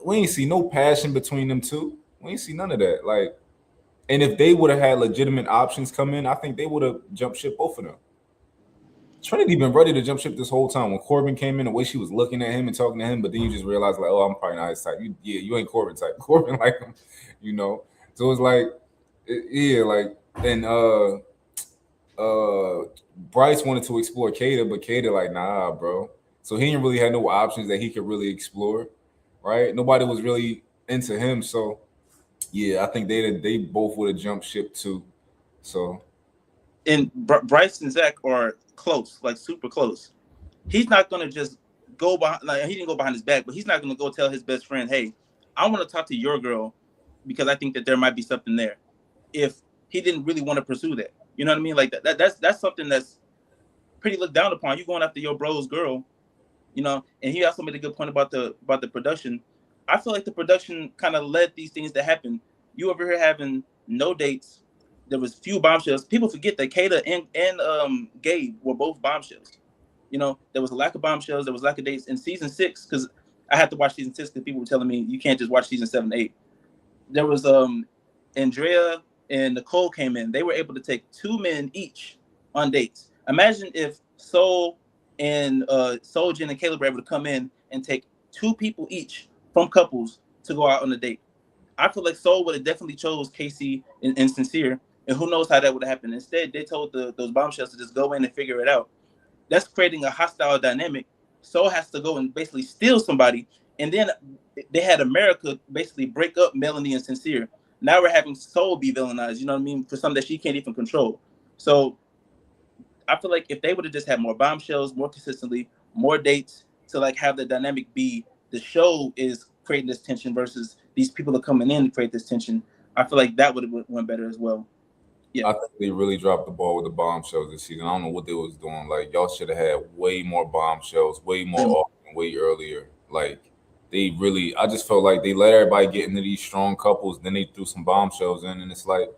we ain't see no passion between them two. We ain't see none of that. Like. And if they would have had legitimate options come in, I think they would have jumped ship, both of them. Trinity been ready to jump ship this whole time. When Corbin came in, the way she was looking at him and talking to him, but then you just realize like, oh, I'm probably not his type. You ain't Corbin type. Corbin like him, you know. So it's like, and Bryce wanted to explore Kata, but Kata like, nah, bro. So he didn't really have no options that he could really explore, right? Nobody was really into him, so. Yeah, I think they both would have jumped ship too. So, and Bryce and Zach are close, like super close. He's not gonna just go behind. Like he didn't go behind his back, but he's not gonna go tell his best friend, "Hey, I want to talk to your girl because I think that there might be something there." If he didn't really want to pursue that, you know what I mean? Like that's something that's pretty looked down upon. You going after your bro's girl, you know. And he also made a good point about the production. I feel like the production kind of led these things to happen. You over here having no dates. There was few bombshells. People forget that Kata and Gabe were both bombshells. You know, there was a lack of bombshells. There was lack of dates in season 6 because I had to watch season 6 because people were telling me you can't just watch season 7 8. There was Andrea and Nicole came in. They were able to take 2 men each on dates. Imagine if Soul and Soulja and Caleb were able to come in and take 2 people each from couples to go out on a date. I feel like Soul would have definitely chose Casey and Sincere, and who knows how that would have happened. Instead, they told those bombshells to just go in and figure it out. That's creating a hostile dynamic. Soul has to go and basically steal somebody, and then they had America basically break up Melanie and Sincere. Now we're having Soul be villainized, you know what I mean, for something that she can't even control. So I feel like if they would have just had more bombshells, more consistently, more dates to like have the dynamic be the show is creating this tension versus these people are coming in to create this tension, I feel like that would have went better as well. Yeah. I think they really dropped the ball with the bombshells this season. I don't know what they was doing. Like y'all should have had way more bombshells, way more often, way earlier. Like they really, I just felt like they let everybody get into these strong couples, then they threw some bombshells in, and it's like,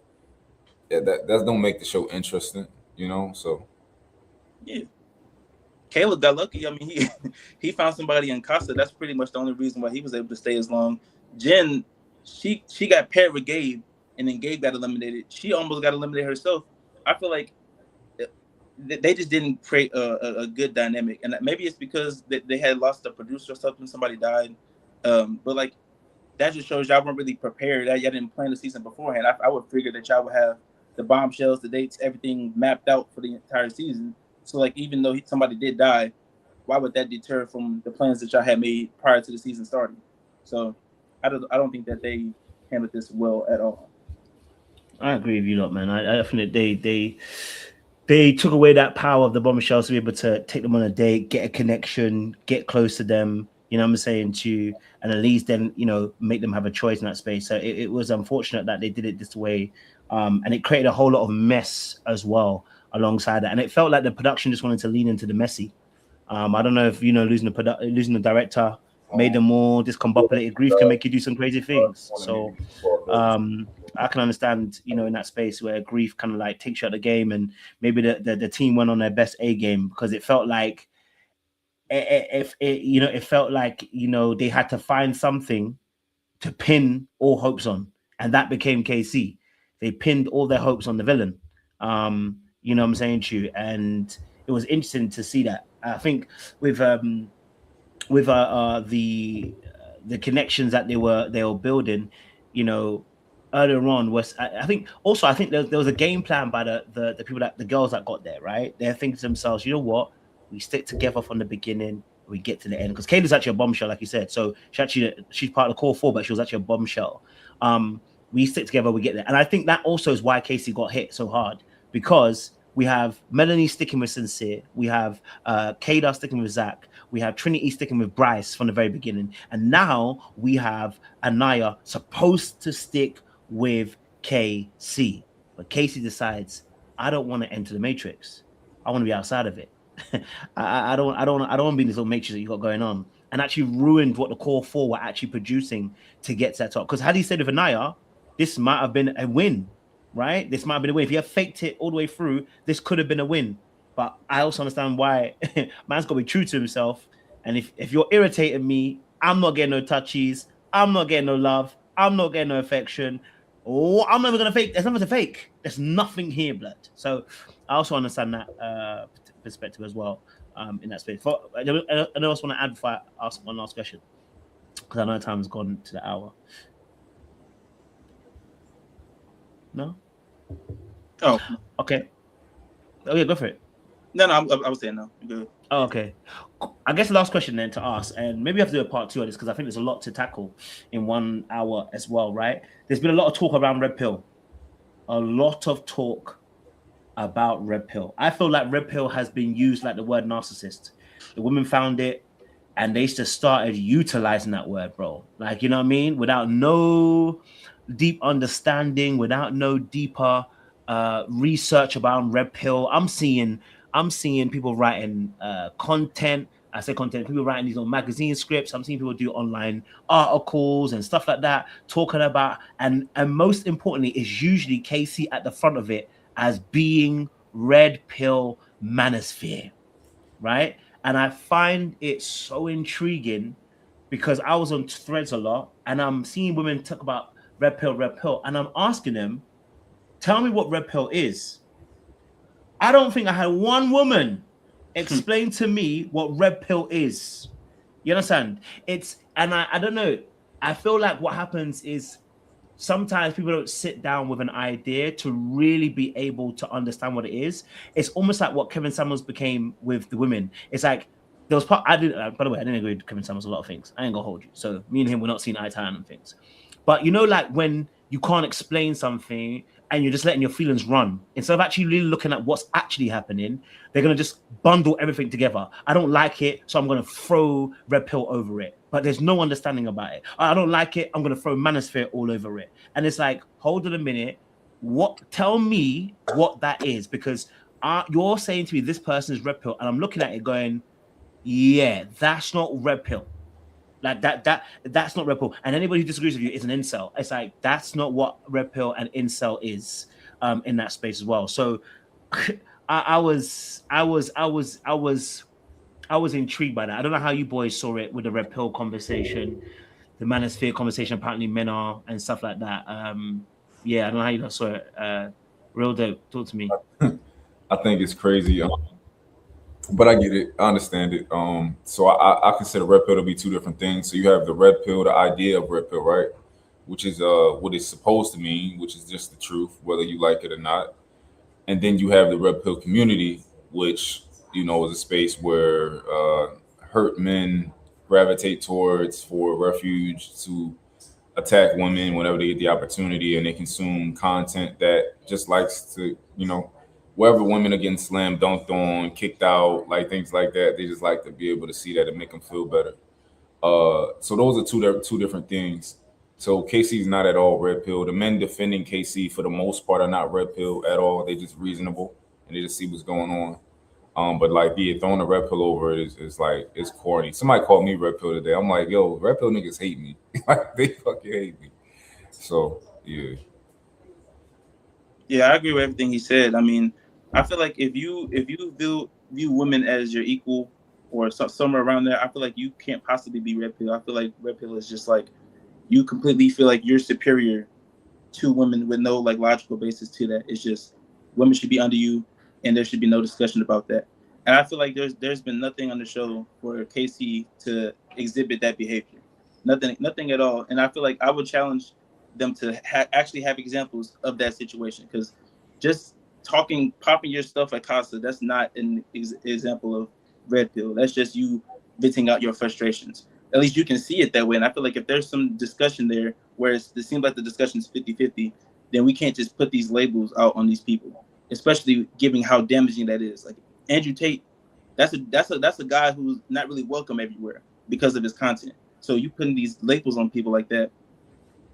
yeah, that don't make the show interesting, you know. So yeah, Caleb got lucky. I mean, he found somebody in Casa. That's pretty much the only reason why he was able to stay as long. Jen, she got paired with Gabe, and then Gabe got eliminated. She almost got eliminated herself. I feel like they just didn't create a good dynamic, and maybe it's because they had lost a producer or something. Somebody died, but like that just shows y'all weren't really prepared. Y'all didn't plan the season beforehand. I would figure that y'all would have the bombshells, the dates, everything mapped out for the entire season. So like even though somebody did die, why would that deter from the plans that y'all had made prior to the season starting? So I don't think that they handled this well at all. I agree with you, lot, man. I think they took away that power of the bombshells to be able to take them on a date, get a connection, get close to them. You know what I'm saying? And at least then, you know, make them have a choice in that space. So it was unfortunate that they did it this way. And it created a whole lot of mess as well alongside that. And it felt like the production just wanted to lean into the messy. I don't know if, you know, losing the director made them more discombobulated. Grief can make you do some crazy things. So I can understand, you know, in that space where grief kind of like takes you out of the game, and maybe the team went on their best A game, because it felt like it felt like, you know, they had to find something to pin all hopes on, and that became KC. They pinned all their hopes on the villain. You know what I'm saying to you? And it was interesting to see that. I think with the connections that they were building, you know, earlier on was I think there was a game plan by the people, the girls that got there, right? They're thinking to themselves, you know what, we stick together from the beginning, we get to the end, because Kayla's actually a bombshell, like you said. So she's part of the core 4, but she was actually a bombshell. We stick together, we get there. And I think that also is why Casey got hit so hard, because we have Melanie sticking with Sincere, we have Kayla sticking with Zach, we have Trinity sticking with Bryce from the very beginning, and now we have Anaya supposed to stick with KC. But Casey decides, I don't want to enter the Matrix. I want to be outside of it. I don't want to be in this little matrix that you got going on, and actually ruined what the core 4 were actually producing to get to that top. Because had he stayed with Anaya, this might have been a win, right? This might have been a win. If he had faked it all the way through, this could have been a win. But I also understand why man's got to be true to himself. And if you're irritating me, I'm not getting no touchies. I'm not getting no love. I'm not getting no affection. Oh, I'm never gonna fake. There's nothing to fake. There's nothing here, blood. So I also understand that perspective as well in that space. I also want to add before I ask one last question, because I know time's gone to the hour. No? Oh. Okay. Oh, yeah, go for it. No, I was saying no. Good. Oh, okay. I guess the last question then to ask, and maybe we have to do a part 2 of this, because I think there's a lot to tackle in 1 hour as well, right? There's been a lot of talk around Red Pill. A lot of talk about Red Pill. I feel like Red Pill has been used like the word narcissist. The women found it, and they just started utilizing that word, bro. Like, you know what I mean? Without no deep understanding, without no deeper research about Red Pill. I'm seeing people writing content. I say content, people writing these on magazine scripts. I'm seeing people do online articles and stuff like that, talking about, and most importantly, is usually Casey at the front of it as being Red Pill manosphere, right? And I find it so intriguing, because I was on Threads a lot, and I'm seeing women talk about Red Pill, and I'm asking them, tell me what Red Pill is. I don't think I had one woman explain to me what Red Pill is. You understand? I don't know. I feel like what happens is sometimes people don't sit down with an idea to really be able to understand what it is. It's almost like what Kevin Samuels became with the women. It's like there was part. By the way, I didn't agree with Kevin Samuels a lot of things. I ain't gonna hold you. So me and him, we're not seeing eye to eye on things. But you know, like when you can't explain something, and you're just letting your feelings run. Instead of actually really looking at what's actually happening, they're going to just bundle everything together. I don't like it, so I'm going to throw red pill over it. But there's no understanding about it. I don't like it, I'm going to throw manosphere all over it. And it's like, hold on a minute. Tell me what that is, because you're saying to me this person is red pill, and I'm looking at it going, yeah, that's not red pill. Like that's not red pill. And anybody who disagrees with you is an incel. It's like, that's not what red pill and incel is in that space as well. So I was intrigued by that. I don't know how you boys saw it with the red pill conversation, the manosphere conversation. Apparently men are and stuff like that. Yeah, I don't know how you guys saw it. Real dope. Talk to me. I think it's crazy. But I get it. I understand it. So I consider red pill to be two different things. So you have the red pill, the idea of red pill, right? Which is what it's supposed to mean, which is just the truth, whether you like it or not. And then you have the red pill community, which, you know, is a space where hurt men gravitate towards for refuge to attack women whenever they get the opportunity, and they consume content that just likes to, you know, wherever women are getting slam dunked on, kicked out, like things like that, they just like to be able to see that and make them feel better. So those are two different things. So KC's not at all red pill. The men defending KC for the most part are not red pill at all. They're just reasonable and they just see what's going on. But like, yeah, throwing a red pill over it is like, it's corny. Somebody called me red pill today. I'm like, yo, red pill niggas hate me. Like, they fucking hate me. So yeah. Yeah, I agree with everything he said. I mean, I feel like if you view women as your equal or somewhere around there, I feel like you can't possibly be red pill. I feel like red pill is just like, you completely feel like you're superior to women with no like logical basis to that. It's just women should be under you, and there should be no discussion about that. And I feel like there's been nothing on the show for Casey to exhibit that behavior, nothing at all. And I feel like I would challenge them to actually have examples of that situation, because just popping your stuff at Casa, that's not an example of red pill. That's just you venting out your frustrations. At least you can see it that way. And I feel like if there's some discussion there where it seems like the discussion is 50-50, then we can't just put these labels out on these people, especially given how damaging that is. Like Andrew Tate, that's a guy who's not really welcome everywhere because of his content. So you putting these labels on people like that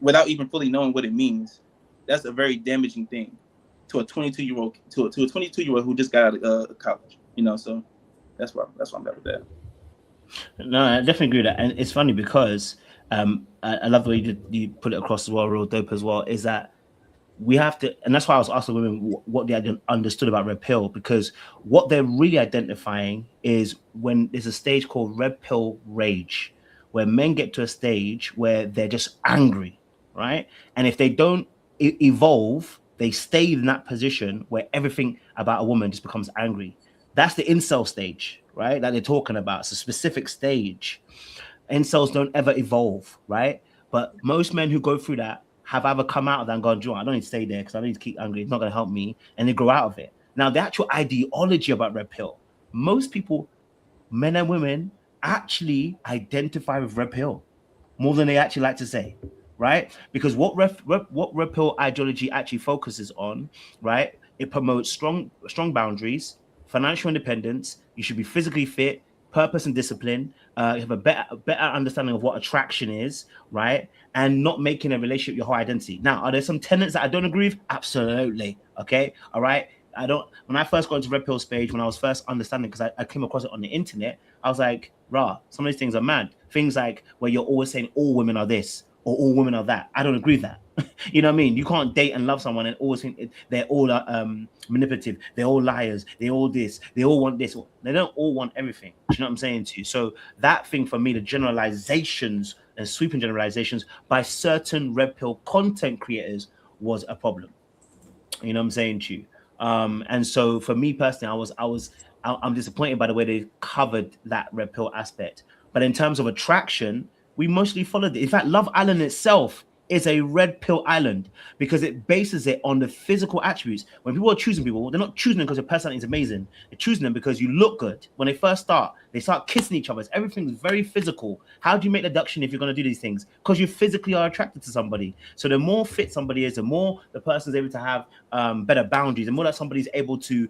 without even fully knowing what it means, that's a very damaging thing to a 22-year-old to a 22-year-old who just got out of college. You know, so that's why I'm at with that. No, I definitely agree with that. And it's funny because I love the way you put it across as well, real dope as well, is that we have to, and that's why I was asking women what they understood about red pill, because what they're really identifying is when there's a stage called red pill rage, where men get to a stage where they're just angry, right? And if they don't evolve, they stay in that position where everything about a woman just becomes angry. That's the incel stage, right? That they're talking about. It's a specific stage. Incels don't ever evolve, right? But most men who go through that have either come out of that and gone, I don't need to stay there because I need to keep angry. It's not going to help me. And they grow out of it. Now, the actual ideology about red pill, most people, men and women, actually identify with red pill more than they actually like to say, right? Because what red pill ideology actually focuses on, right? It promotes strong boundaries, financial independence. You should be physically fit, purpose and discipline. You have a better understanding of what attraction is, right? And not making a relationship your whole identity. Now, are there some tenets that I don't agree with? Absolutely. Okay. All right. When I first got into red pill page, when I was first understanding, because I came across it on the internet, I was like, some of these things are mad. Things like where you're always saying all women are this or all women are that. I don't agree with that. You know what I mean? You can't date and love someone and always think they're all manipulative. They're all liars. They all this. They all want this. They don't all want everything. Do you know what I'm saying to you? So that thing for me, the generalizations and sweeping generalizations by certain red pill content creators was a problem. You know what I'm saying to you? And so for me personally, I'm disappointed by the way they covered that red pill aspect. But in terms of attraction, we mostly followed it. In fact, Love Island itself is a red pill island because it bases it on the physical attributes. When people are choosing people, they're not choosing them because your personality is amazing. They're choosing them because you look good. When they first start, they start kissing each other. Everything's very physical. How do you make the deduction if you're going to do these things? Because you physically are attracted to somebody. So the more fit somebody is, the more the person's able to have better boundaries, the more that somebody's able to,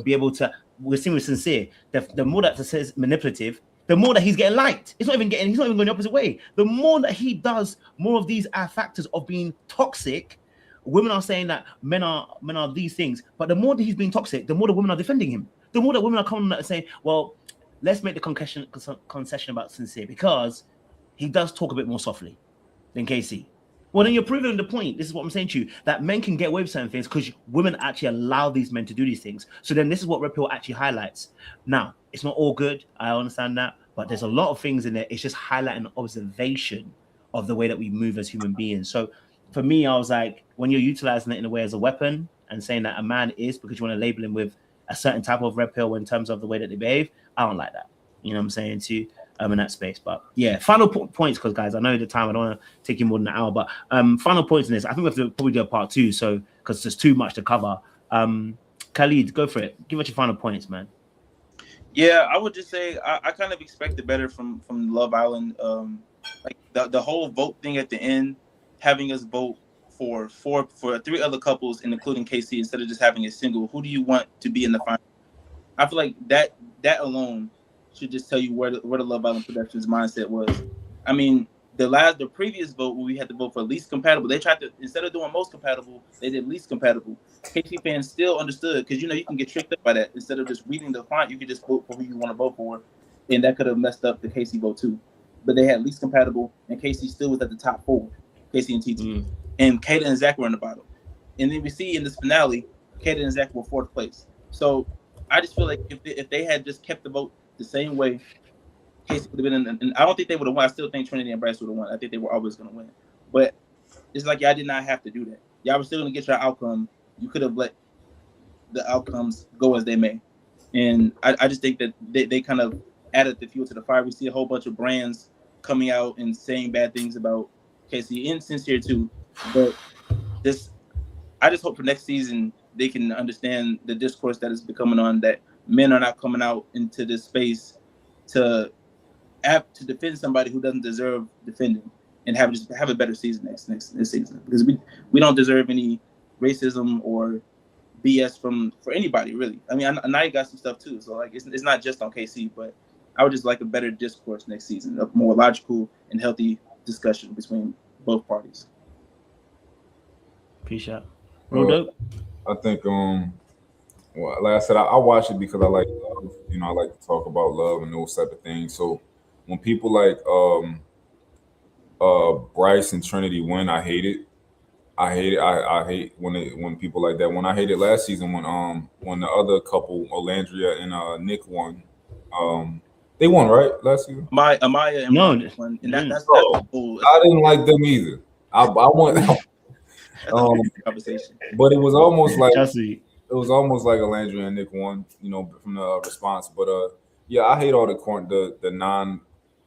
be able to. We're seeing with Sincere. The more that is manipulative, the more that he's getting liked. He's not even going the opposite way. The more that he does more of these factors of being toxic, women are saying that men are these things. But the more that he's being toxic, the more the women are defending him. The more that women are coming and saying, well, let's make the concession about Sincere because he does talk a bit more softly than KC. Well, then you're proving the point. This is what I'm saying to you, that men can get away with certain things because women actually allow these men to do these things. So then this is what Red Pill actually highlights. Now, it's not all good. I understand that. But there's a lot of things in there. It's just highlighting observation of the way that we move as human beings. So for me, I was like, when you're utilizing it in a way as a weapon and saying that a man is because you want to label him with a certain type of red pill in terms of the way that they behave, I don't like that. You know what I'm saying to you? In that space. But yeah, final points, because guys, I know the time, I don't want to take you more than an hour, but final points in this. I think we have to probably do a part 2, so because there's too much to cover. Khalid, go for it. Give us your final points, man. Yeah, I would just say I kind of expected better from Love Island. Like the whole vote thing at the end, having us vote for 3 other couples, and including KC, instead of just having a single. Who do you want to be in the final? I feel like that alone should just tell you where the Love Island Productions mindset was. I mean, the previous vote where we had to vote for least compatible, they tried to, instead of doing most compatible, they did least compatible. KC fans still understood, because you can get tricked up by that. Instead of just reading the font, you could just vote for who you want to vote for, and that could have messed up the KC vote too. But they had least compatible, and KC still was at the top 4, KC and TT. And Kayla and Zach were in the bottom. And then we see in this finale, Kayla and Zach were 4th place. So I just feel like if they had just kept the vote the same way, Casey would have been in, and I don't think they would have won. I still think Trinity and Bryce would have won. I think they were always going to win. But it's like y'all did not have to do that. Y'all were still going to get your outcome. You could have let the outcomes go as they may. And I just think that they kind of added the fuel to the fire. We see a whole bunch of brands coming out and saying bad things about Casey and Sincere too. But I just hope for next season they can understand the discourse that is becoming on, that men are not coming out into this space to defend somebody who doesn't deserve defending, and have a better season next season, because we don't deserve any racism or BS for anybody really. I mean, I know you got some stuff too, so like it's not just on KC, but I would just like a better discourse next season, a more logical and healthy discussion between both parties. Appreciate it. I think well, like I said, I watch it because I like love. I like to talk about love and those type of things. So when people like Bryce and Trinity win, I hate it. I hate when people like that. When I hated last season when the other couple, Olandria and Nick won. They won, right, last season? Amaya and no, won, and that's cool. I didn't like them either. I want conversation. But it was almost like Chelsea. It was almost like Alandria and Nick won, from the response. But yeah, I hate all the non,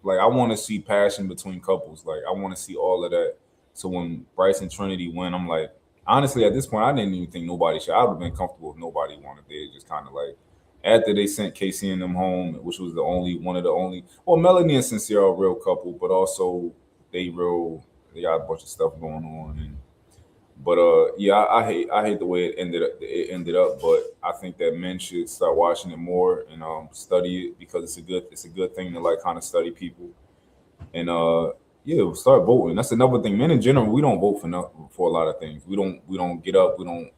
like I want to see passion between couples. Like I want to see all of that. So when Bryce and Trinity win, I'm like, honestly, at this point, I didn't even think nobody should. I would have been comfortable if nobody won. If they just kind of like, after they sent KC and them home, which was one of the only. Well, Melanie and Sincere are a real couple, but also they got a bunch of stuff going on. But yeah, I hate the way it ended up. But I think that men should start watching it more and study it, because it's a good thing to like kind of study people. And yeah, start voting. That's another thing. Men in general, we don't vote for a lot of things. We don't get up. We don't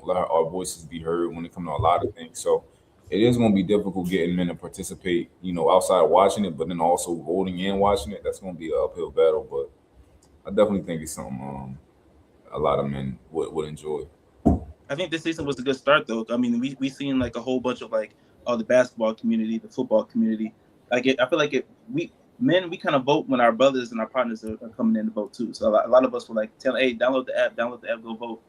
let our voices be heard when it comes to a lot of things. So it is going to be difficult getting men to participate, outside of watching it, but then also voting and watching it. That's going to be an uphill battle. But I definitely think it's something a lot of men would enjoy. I think this season was a good start, though. I mean, we seen like a whole bunch of like the basketball community, the football community. I feel like we kind of vote when our brothers and our partners are coming in to vote too. So a lot of us were like, hey, download the app, go vote.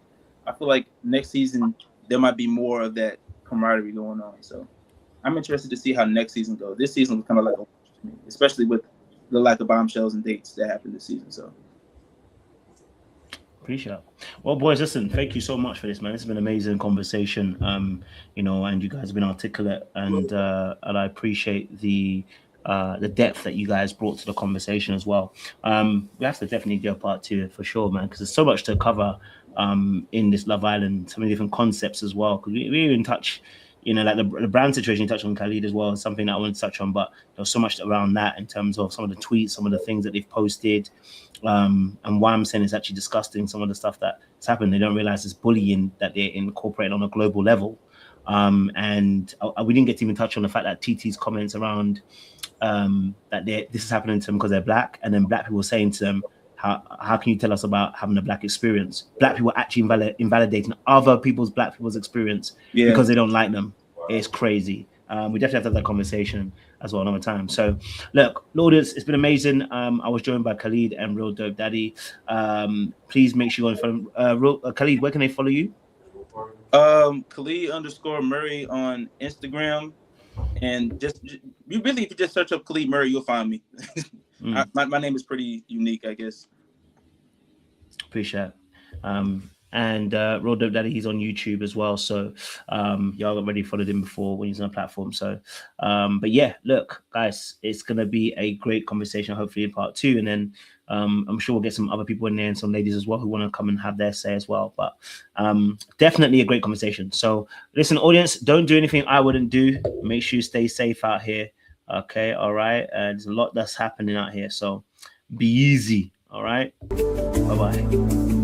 I feel like next season there might be more of that camaraderie going on. So I'm interested to see how next season goes. This season was kind of like, especially with the lack of bombshells and dates that happened this season. So Appreciate it. Well, boys, listen, thank you so much for this, man. It's been an amazing conversation. You know, and you guys have been articulate, and I appreciate the depth that you guys brought to the conversation as well. We have to definitely do a part 2 for sure, man, because there's so much to cover in this Love Island, so many different concepts as well. Because we even touch, you know, like the brand situation, you touched on Khalid as well, something that I want to touch on, but there's so much around that in terms of some of the tweets, some of the things that they've posted, and why I'm saying it's actually disgusting, some of the stuff that's happened. They don't realize it's bullying that they're incorporating on a global level. And we didn't get to even touch on the fact that TT's comments around that this is happening to them because they're black, and then black people saying to them, how can you tell us about having a black experience? Black people actually invalidating other black people's experience because they don't like them. It's crazy. We definitely have to have that conversation as well another time. So look, audience, it's been amazing. I was joined by Khalid and Real Dope Daddy. Please make sure you follow Khalid. Where can they follow you? Khalid_Murray on Instagram, and if you just search up Khalid Murray, you'll find me. My name is pretty unique, I guess. Appreciate it. And Real Dope Daddy, he's on YouTube as well. So y'all already followed him before when he's on a platform. So but yeah, look, guys, it's gonna be a great conversation, hopefully in part 2. And then I'm sure we'll get some other people in there and some ladies as well who want to come and have their say as well. But definitely a great conversation. So listen, audience, don't do anything I wouldn't do. Make sure you stay safe out here. Okay, all right. There's a lot that's happening out here. So be easy. All right. Bye-bye.